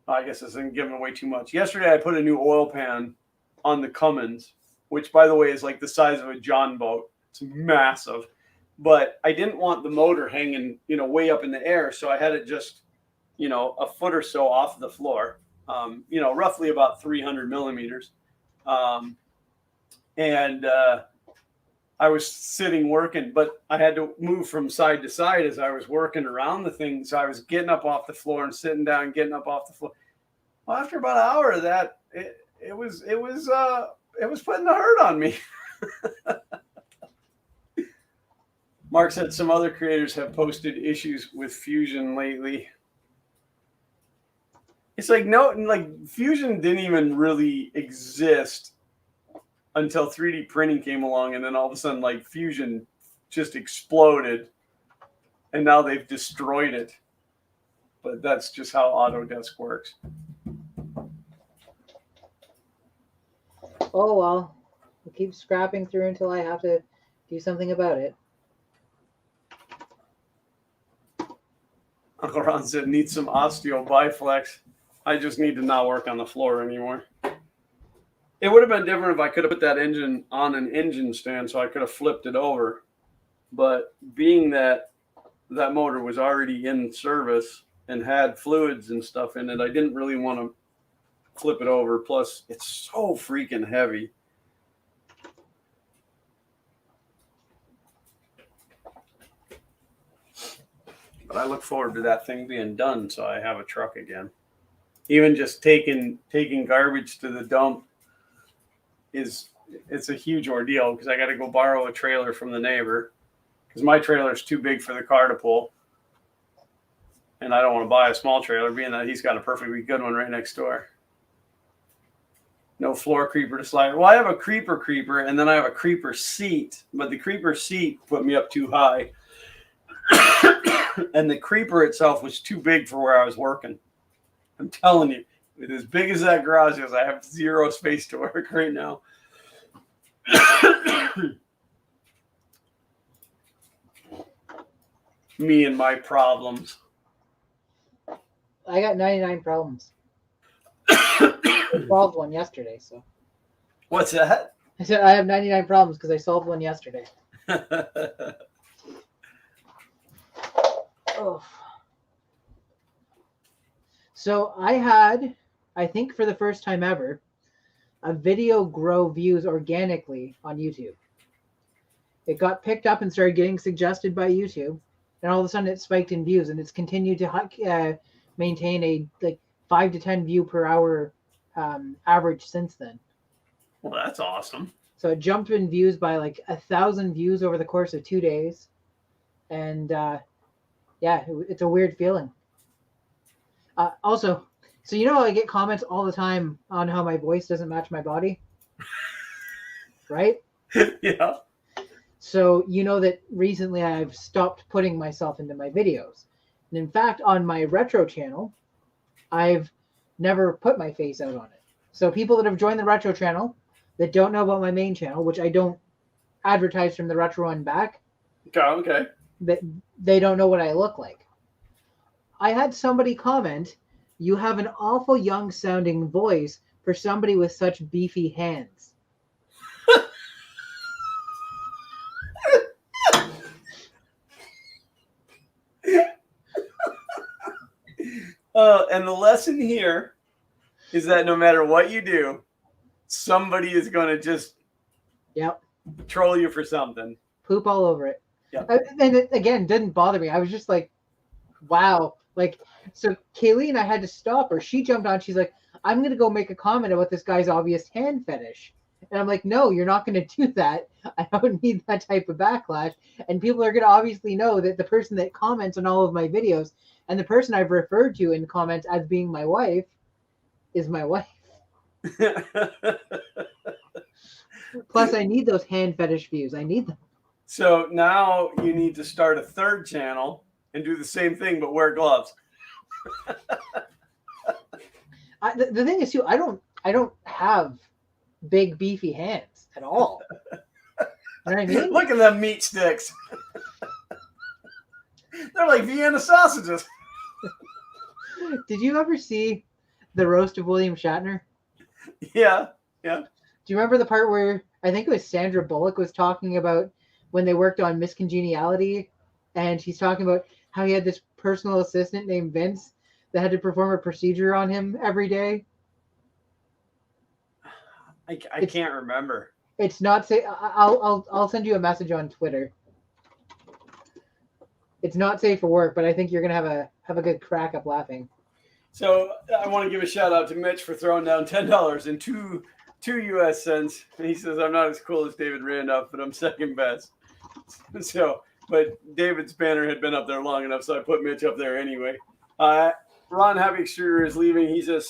I guess this isn't giving away too much. Yesterday, I put a new oil pan on the Cummins, which, by the way, is like the size of a John boat. It's massive. But I didn't want the motor hanging, way up in the air. So I had it just, a foot or so off the floor, roughly about 300 millimeters. I was sitting working, but I had to move from side to side as I was working around the thing. So I was getting up off the floor and sitting down, getting up off the floor. Well, after about an hour of that, it was putting the hurt on me. Mark said some other creators have posted issues with Fusion lately. It's like, no, like Fusion didn't even really exist until 3D printing came along, and then all of a sudden, like, Fusion just exploded, and now they've destroyed it. But that's just how Autodesk works. Oh well, we'll keep scrapping through until I have to do something about it. Uncle Ron said, need some osteo biflex. I just need to not work on the floor anymore. It would have been different if I could have put that engine on an engine stand, so I could have flipped it over. But being that that motor was already in service and had fluids and stuff in it, I didn't really want to flip it over. Plus, it's so freaking heavy. But I look forward to that thing being done, so I have a truck again. Even just taking garbage to the dump it's a huge ordeal because I got to go borrow a trailer from the neighbor because my trailer is too big for the car to pull, and I don't want to buy a small trailer, being that he's got a perfectly good one right next door. No floor creeper to slide. Well, I have a creeper, and then I have a creeper seat, but the creeper seat put me up too high. And the creeper itself was too big for where I was working. I'm telling you, with as big as that garage is, I have zero space to work right now. Me and my problems. I got 99 problems. I solved one yesterday, so. What's that? I said I have 99 problems because I solved one yesterday. Oh. So I had, I think for the first time ever, a video grow views organically on YouTube. It got picked up and started getting suggested by YouTube, and all of a sudden it spiked in views, and it's continued to maintain a like 5 to 10 view per hour average since then. Well, that's awesome. So it jumped in views by like 1,000 views over the course of 2 days, and yeah, it's a weird feeling. Also, so I get comments all the time on how my voice doesn't match my body, right? Yeah. So that recently I've stopped putting myself into my videos. And in fact, on my retro channel, I've never put my face out on it. So people that have joined the retro channel that don't know about my main channel, which I don't advertise from the retro one back, Okay. that they don't know what I look like. I had somebody comment, "You have an awful young sounding voice for somebody with such beefy hands." And the lesson here is that no matter what you do, somebody is going to just troll you for something. Poop all over it. Yeah. And it, again, didn't bother me. I was just like, wow. Like, so Kayleen, I had to stop her. She jumped on. She's like, "I'm going to go make a comment about this guy's obvious hand fetish." And I'm like, "No, you're not going to do that. I don't need that type of backlash." And people are going to obviously know that the person that comments on all of my videos and the person I've referred to in comments as being my wife is my wife. Plus, I need those hand fetish views. I need them. So now you need to start a third channel and do the same thing, but wear gloves. The thing is, too, I don't have big beefy hands at all. You know what I mean? Look at them meat sticks. They're like Vienna sausages. Did you ever see the roast of William Shatner? Yeah. Do you remember the part where I think it was Sandra Bullock was talking about when they worked on Miss Congeniality, and she's talking about how he had this personal assistant named Vince that had to perform a procedure on him every day? I can't remember. It's not safe. I'll send you a message on Twitter. It's not safe for work, but I think you're gonna have a good crack up laughing. So I want to give a shout out to Mitch for throwing down $10 and two US cents. And he says, "I'm not as cool as David Randolph, but I'm second best." So, but David's banner had been up there long enough, so I put Mitch up there anyway. Ron Happy Extruder is leaving. He says,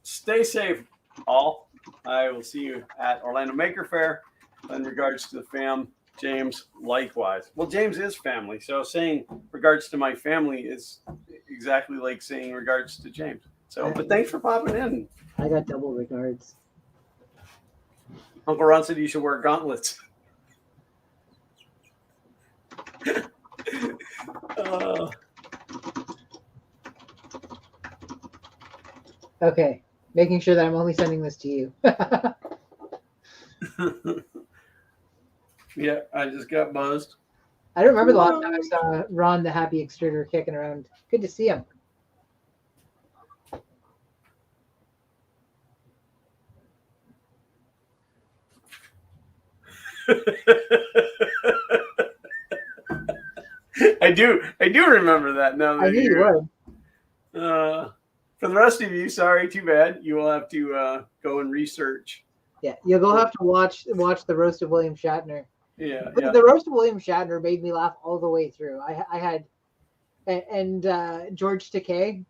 stay safe, all. I will see you at Orlando Maker Faire. In regards to the fam, James, likewise. Well, James is family, so saying regards to my family is exactly like saying regards to James. So, but thanks for popping in. I got double regards. Uncle Ron said you should wear gauntlets. Okay, making sure that I'm only sending this to you. Yeah, I just got buzzed. I don't remember the last time I saw Ron the Happy Extruder kicking around. Good to see him. I do remember that now. I knew you would. For the rest of you, sorry, too bad. You will have to go and research. Yeah, you'll go have to watch the roast of William Shatner. Yeah, The roast of William Shatner made me laugh all the way through. I had George Takei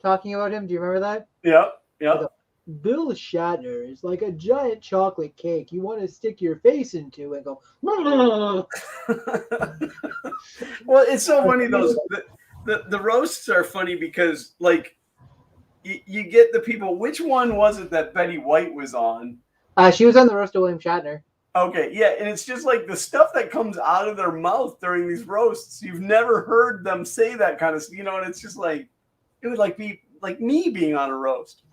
talking about him. Do you remember that? Yep. Bill Shatner is like a giant chocolate cake you want to stick your face into and go. Well, it's so funny. The roasts are funny because like you get the people. Which one was it that Betty White was on? She was on the roast of William Shatner. Okay, yeah, and it's just like the stuff that comes out of their mouth during these roasts. You've never heard them say that kind of, and it's just like it would like be like me being on a roast.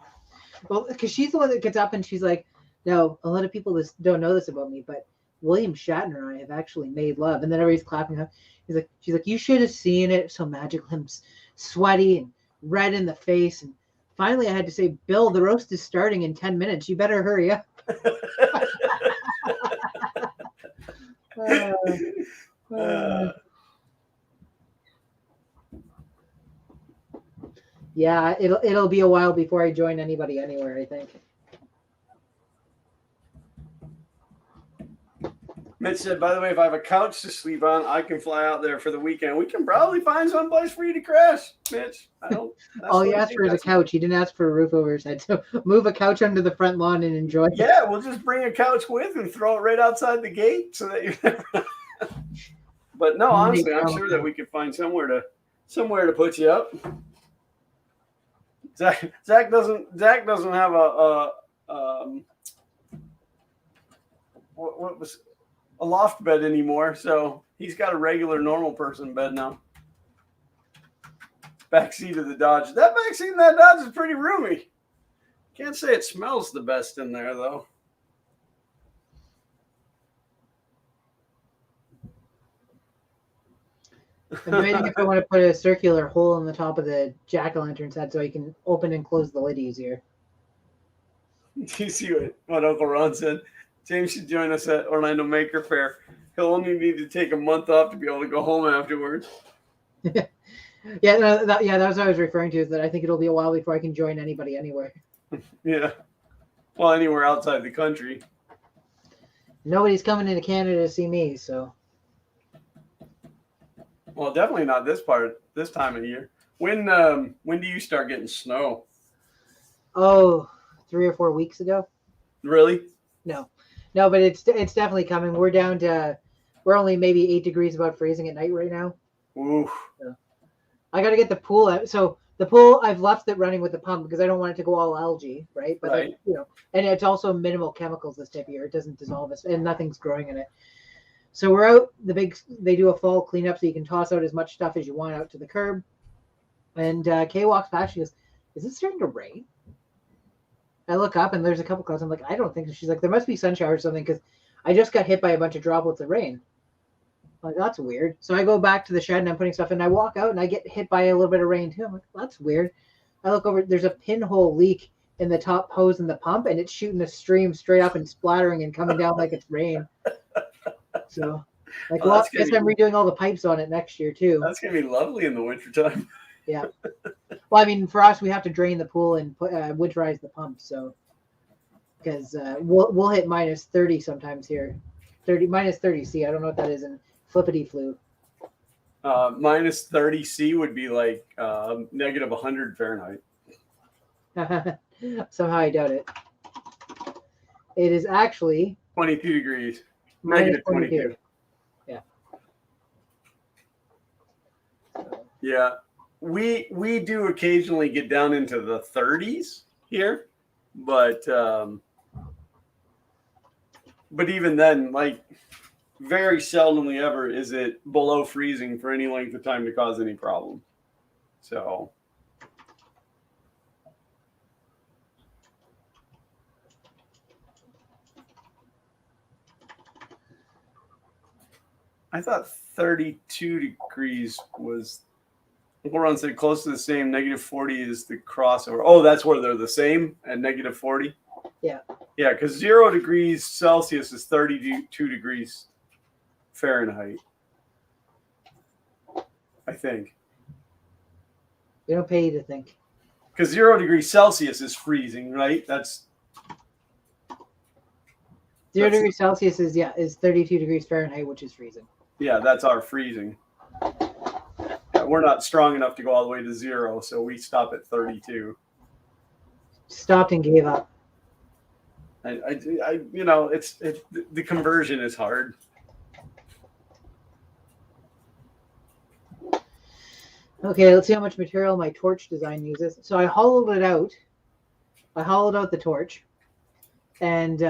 Well, because she's the one that gets up and she's like, "No, a lot of people don't know this about me, but William Shatner and I have actually made love." And then everybody's clapping her. She's like, "You should have seen it. So magical. Him sweaty and red in the face." And finally, I had to say, "Bill, the roast is starting in 10 minutes. You better hurry up." Yeah, it'll be a while before I join anybody anywhere, I think. Mitch said, by the way, if I have a couch to sleep on, I can fly out there for the weekend. We can probably find some place for you to crash, Mitch. All he asked for is a couch. He didn't ask for a roof over his head. So move a couch under the front lawn and enjoy it. Yeah, we'll just bring a couch with and throw it right outside the gate so that you're never. But no, honestly, I'm sure that we could find somewhere to put you up. Zach doesn't have what was a loft bed anymore, so he's got a regular normal person bed now. Backseat of the Dodge. That backseat in that Dodge is pretty roomy. Can't say it smells the best in there though. I'm debating if I want to put a circular hole in the top of the jack-o'-lantern's head so I can open and close the lid easier. Do you see what Uncle Ron said? James should join us at Orlando Maker Faire. He'll only need to take a month off to be able to go home afterwards. That's what I was referring to, is that I think it'll be a while before I can join anybody anywhere. Yeah. Well, anywhere outside the country. Nobody's coming into Canada to see me, so. Well, definitely not this time of year. When do you start getting snow? Oh, 3 or 4 weeks ago. Really? No, but it's definitely coming. We're only maybe 8 degrees above freezing at night right now. Ooh. So I got to get the pool out. So the pool, I've left it running with the pump because I don't want it to go all algae, right? But right. And it's also minimal chemicals this type of year. It doesn't dissolve us, and nothing's growing in it. So we're out. They do a fall cleanup, so you can toss out as much stuff as you want out to the curb. And Kay walks past. She goes, "Is it starting to rain?" I look up and there's a couple clouds. I'm like, "I don't think so." She's like, "There must be sun showers or something because I just got hit by a bunch of droplets of rain." I'm like, "That's weird." So I go back to the shed and I'm putting stuff in. I walk out and I get hit by a little bit of rain too. I'm like, "That's weird." I look over. There's a pinhole leak in the top hose in the pump, and it's shooting a stream straight up and splattering and coming down like it's rain. So, I guess I'm redoing all the pipes on it next year too. That's gonna be lovely in the wintertime. Yeah. Well, I mean, for us, we have to drain the pool and put winterize the pump. So, because we'll hit minus 30 sometimes here, minus 30 C. I don't know what that is in flippity flu. Minus 30 C would be like negative 100 Fahrenheit. Somehow I doubt it. It is actually 22 degrees. minus Negative 22. Yeah. Yeah. We do occasionally get down into the 30s here, but even then, like very seldomly ever is it below freezing for any length of time to cause any problem. So I thought 32 degrees was, Uncle Ron said, close to the same. Negative 40 is the crossover. Oh, that's where they're the same at negative 40? Yeah. Yeah, because 0 degrees Celsius is 32 degrees Fahrenheit. I think. We don't pay you to think. Because 0 degrees Celsius is freezing, right? That's 0 degrees Celsius is 32 degrees Fahrenheit, which is freezing. yeah, that's our freezing. We're not strong enough to go all the way to 0, so we stop at 32. Stopped and gave up. I the conversion is hard. Okay, let's see how much material my torch design uses. So I hollowed it out. I hollowed out the torch, and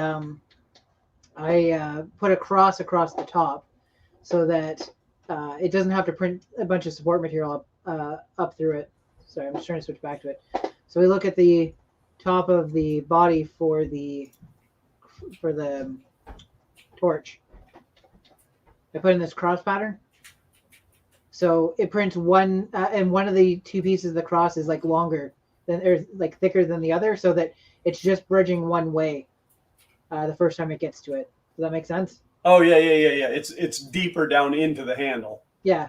I put a cross across the top so that it doesn't have to print a bunch of support material up through it. Sorry, I'm just trying to switch back to it. So we look at the top of the body for the torch. I put in this cross pattern. So it prints one, and one of the two pieces of the cross is like longer than, or like thicker than the other, so that it's just bridging one way the first time it gets to it. Does that make sense? Oh yeah. It's deeper down into the handle. Yeah.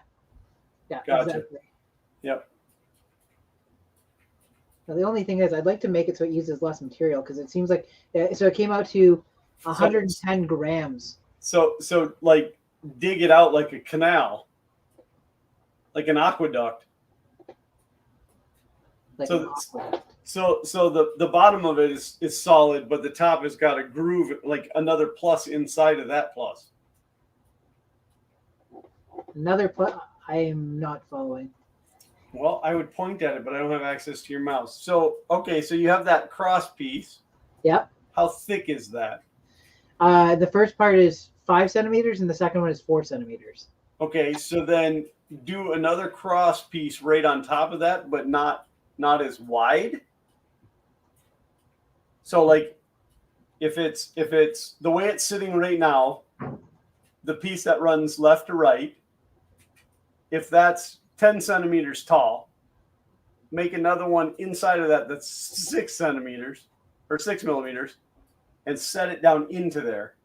Gotcha. Exactly. Yep. Now, the only thing is, I'd like to make it so it uses less material, because it seems like so it came out to 110 grams. So like dig it out like a canal, like an aqueduct. Like So the bottom of it is solid, but the top has got a groove, like another plus inside of that plus. another plus. I am not following. Well, I would point at it, but I don't have access to your mouse. So okay, so you have that cross piece. Yep. How thick is that? The first part is 5 centimeters, and the second one is 4 centimeters. Okay, so then do another cross piece right on top of that, but not as wide. So like if it's the way it's sitting right now, the piece that runs left to right, if that's 10 centimeters tall, make another one inside of that that's 6 centimeters or 6 millimeters and set it down into there.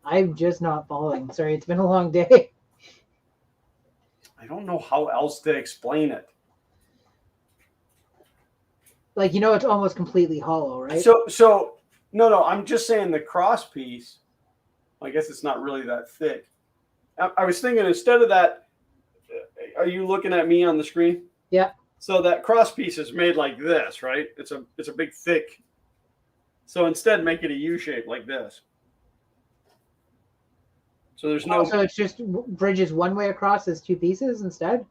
I'm just not following. Sorry, it's been a long day. I don't know how else to explain it. Like, it's almost completely hollow, right? So no, I'm just saying the cross piece, I guess it's not really that thick. I was thinking instead of that, are you looking at me on the screen? Yeah. So that cross piece is made like this, right? It's a big thick. So instead make it a U shape like this. So there's no. So it's just bridges one way across as two pieces instead?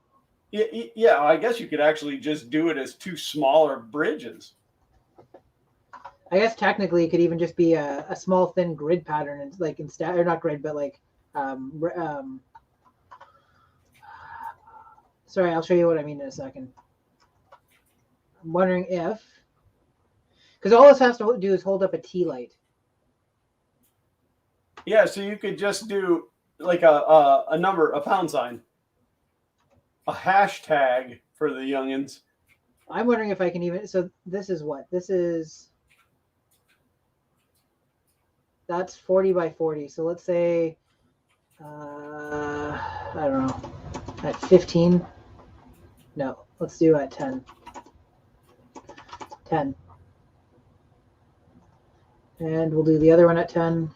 Yeah, I guess you could actually just do it as two smaller bridges. I guess technically it could even just be a small thin grid pattern, and like instead, or not grid, but like sorry, I'll show you what I mean in a second. I'm wondering if, because all this has to do is hold up a tea light. Yeah, so you could just do like a number, a pound sign, a hashtag for the youngins. I'm wondering if I can even. So this is what? That's 40 by 40. So let's say, I don't know, at 15. No, let's do at 10. 10. And we'll do the other one at 10.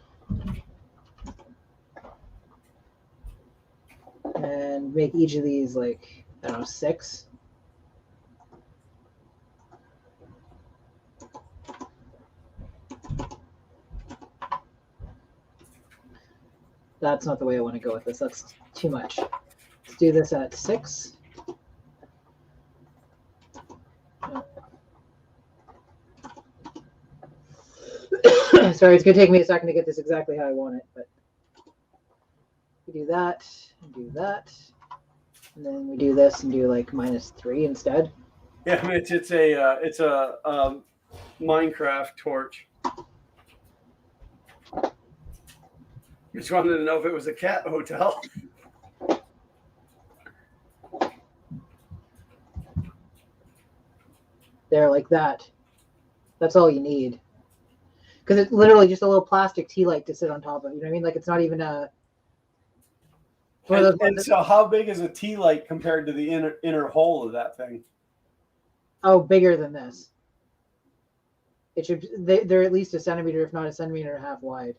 And make each of these like, I don't know, 6. That's not the way I want to go with this. That's too much. Let's do this at 6. Sorry, it's going to take me a second to get this exactly how I want it, but we do that and do that, and then we do this and do like -3 instead. Yeah, Mitch, it's a Minecraft torch. Just wanted to know if it was a cat hotel. There, like that. That's all you need. Because it's literally just a little plastic tea light to sit on top of. You know what I mean? Like it's not even a. One of those And ones so, how big is a tea light compared to the inner hole of that thing? oh, bigger than this. It should. They're at least a centimeter, if not a centimeter and a half wide.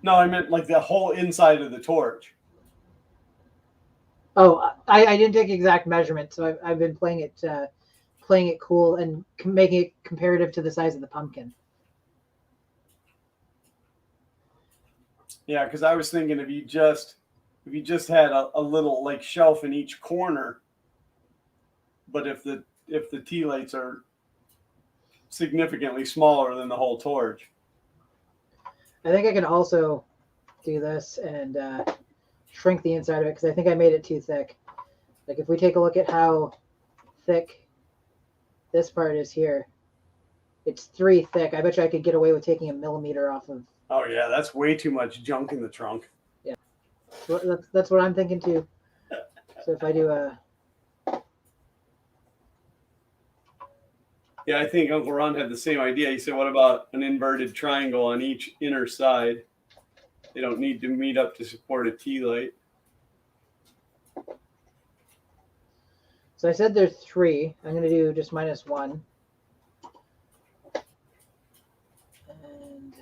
No, I meant like the whole inside of the torch. Oh, I didn't take exact measurements, so I've been playing it cool and making it comparative to the size of the pumpkin. Yeah, because I was thinking if you just had a little like shelf in each corner, but if the tea lights are significantly smaller than the whole torch. I think I can also do this and shrink the inside of it because I think I made it too thick. Like if we take a look at how thick this part is here, it's 3 thick. I bet you I could get away with taking a millimeter off of. Oh yeah, that's way too much junk in the trunk. Yeah, that's what I'm thinking too. So if I do a. Yeah, I think Uncle Ron had the same idea. He said, what about an inverted triangle on each inner side? They don't need to meet up to support a tea light. So I said there's 3. I'm going to do just -1. And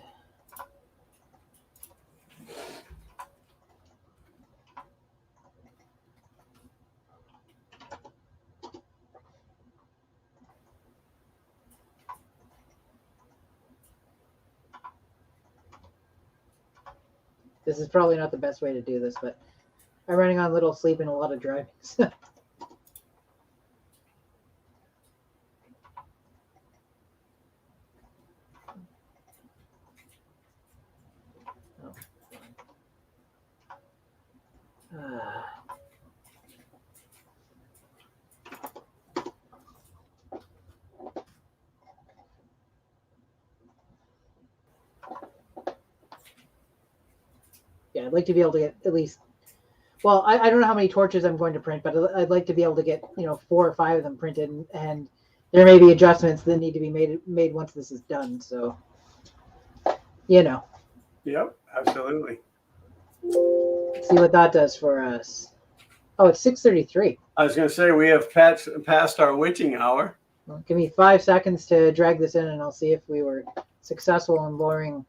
this is probably not the best way to do this, but I'm running on little sleep and a lot of driving. Yeah, I'd like to be able to get at least. Well, I don't know how many torches I'm going to print, but I'd like to be able to get 4 or 5 of them printed, and there may be adjustments that need to be made once this is done. So, Yep, absolutely. let's see what that does for us. Oh, it's 6:33. I was going to say we have passed our witching hour. Well, give me 5 seconds to drag this in, and I'll see if we were successful in lowering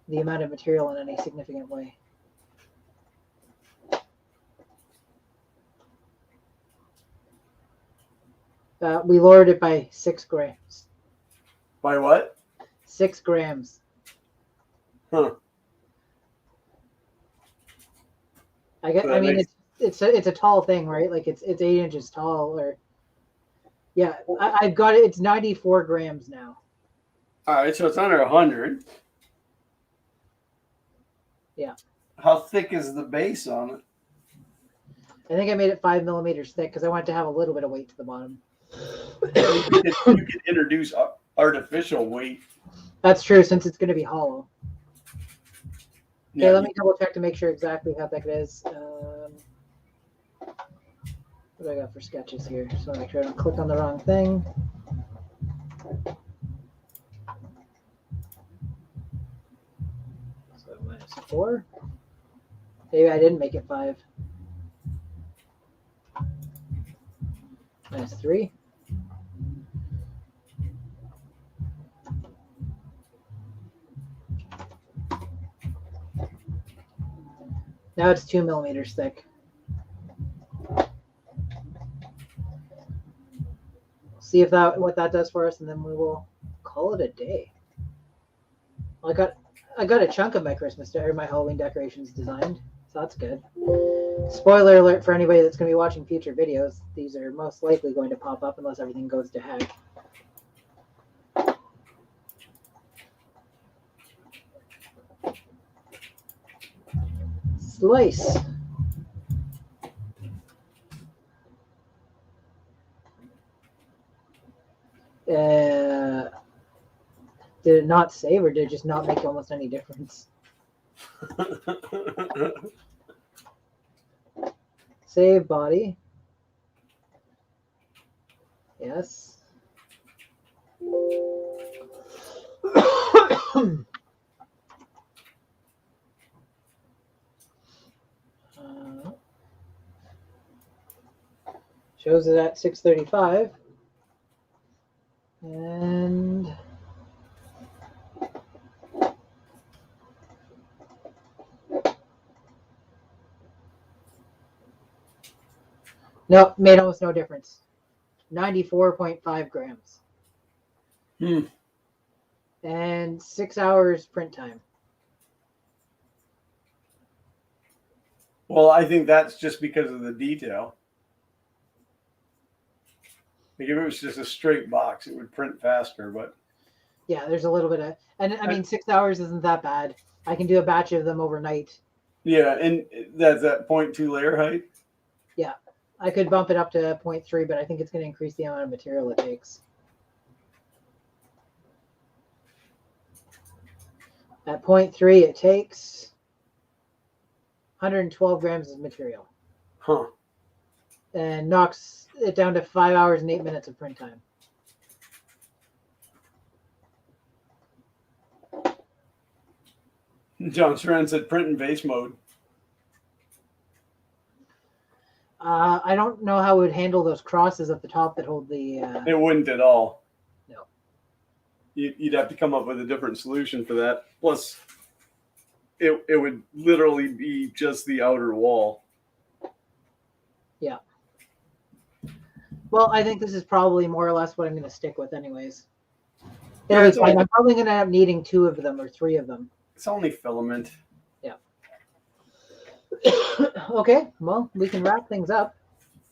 the amount of material in any significant way. We lowered it by 6 grams. By what? 6 grams. Huh. I mean, it's a tall thing, right? Like it's 8 inches tall, or yeah. I've got it. It's 94 grams now. All right, so it's under 100. Yeah. How thick is the base on it? I think I made it 5 millimeters thick because I wanted to have a little bit of weight to the bottom. You could introduce artificial weight. That's true, since it's going to be hollow. Okay, Yeah, let me double check to make sure exactly how thick it is. What do I got for sketches here? So make sure I don't click on the wrong thing. So -4. Maybe I didn't make it 5. -3. Now it's 2 millimeters thick. See if what that does for us, and then we will call it a day. Well, I got a chunk of my my Halloween decorations designed, so that's good. Spoiler alert for anybody that's going to be watching future videos: these are most likely going to pop up unless everything goes to heck. Slice. Did it not save, or did it just not make almost any difference? Save body. Yes. Shows it at 635. And nope, made almost no difference. 94.5 grams. And 6 hours print time. Well, I think that's just because of the detail. Like if it was just a straight box, it would print faster, but Yeah, there's a little bit of, and I mean, 6 hours isn't that bad. I can do a batch of them overnight. yeah, and that's at 0.2 layer height. Yeah, I could bump it up to 0.3, but I think it's going to increase the amount of material it takes. At 0.3, it takes 112 grams of material. Huh. And knocks it down to 5 hours and 8 minutes of print time. John Saran said print in base mode. I don't know how it would handle those crosses at the top that hold the... It wouldn't at all. No. You'd have to come up with a different solution for that. Plus, it would literally be just the outer wall. Yeah. Well, I think this is probably more or less what I'm going to stick with anyways. Yeah, it's I'm probably going to end up needing 2 of them or 3 of them. It's only filament. Yeah. Okay, well, we can wrap things up.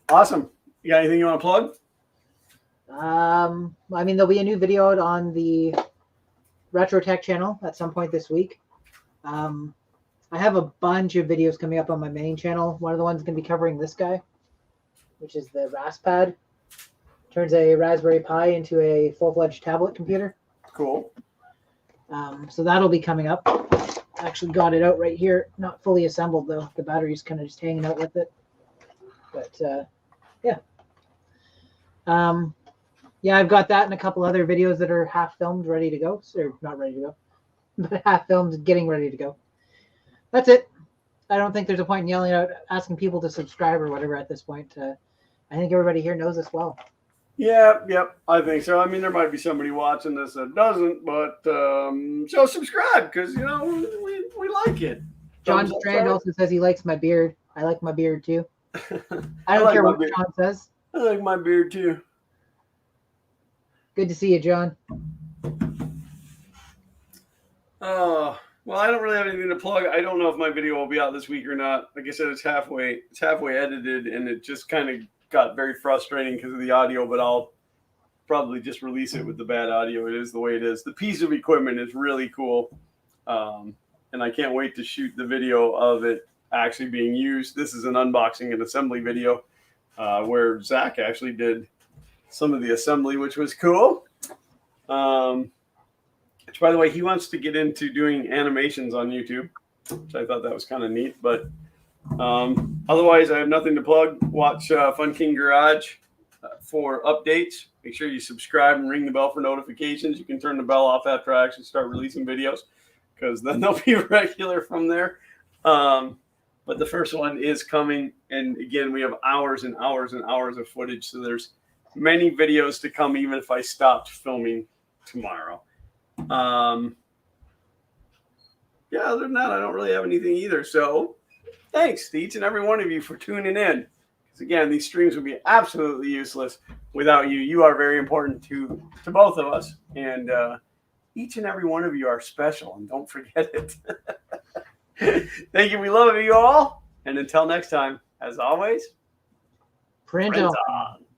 Awesome. You got anything you want to plug? I mean, there'll be a new video out on the Retro Tech channel at some point this week. I have a bunch of videos coming up on my main channel. One of the ones going to be covering this guy, which is the Raspad. Turns a Raspberry Pi into a full-fledged tablet computer. Cool. So that'll be coming up. I actually got it out right here. Not fully assembled, though. The battery's kind of just hanging out with it. But, yeah. Yeah, I've got that and a couple other videos that are half filmed, ready to go. Or not ready to go, but half filmed, getting ready to go. That's it. I don't think there's a point in yelling out, asking people to subscribe or whatever at this point. I think everybody here knows us well. Yeah, yep, I think so. I mean, there might be somebody watching this that doesn't, but so subscribe because, you know, we like it. John Thumbs up, Strand sorry. also says he likes my beard. I like my beard too. I don't like care my what beard. John says. I like my beard too. Good to see you, John. Oh, well, I don't really have anything to plug. I don't know if my video will be out this week or not. Like I said, it's halfway edited, and it just kind of got very frustrating because of the audio, but I'll probably just release it with the bad audio. It is the way it is. The piece of equipment is really cool, and I can't wait to shoot the video of it actually being used. This is an unboxing and assembly video where Zach actually did some of the assembly, which was cool. Which, by the way, he wants to get into doing animations on YouTube, which I thought that was kind of neat. But otherwise, I have nothing to plug. Watch Fun King Garage for updates. Make sure you subscribe and ring the bell for notifications. You can turn the bell off after I actually start releasing videos because then they'll be regular from there. But the first one is coming. And again, we have hours and hours and hours of footage. So there's many videos to come, even if I stopped filming tomorrow. Yeah, other than that, I don't really have anything either. So thanks to each and every one of you for tuning in. Because again, these streams would be absolutely useless without you. You are very important to both of us. And each and every one of you are special. And don't forget it. Thank you. We love you all. And until next time, as always, Print print on. on.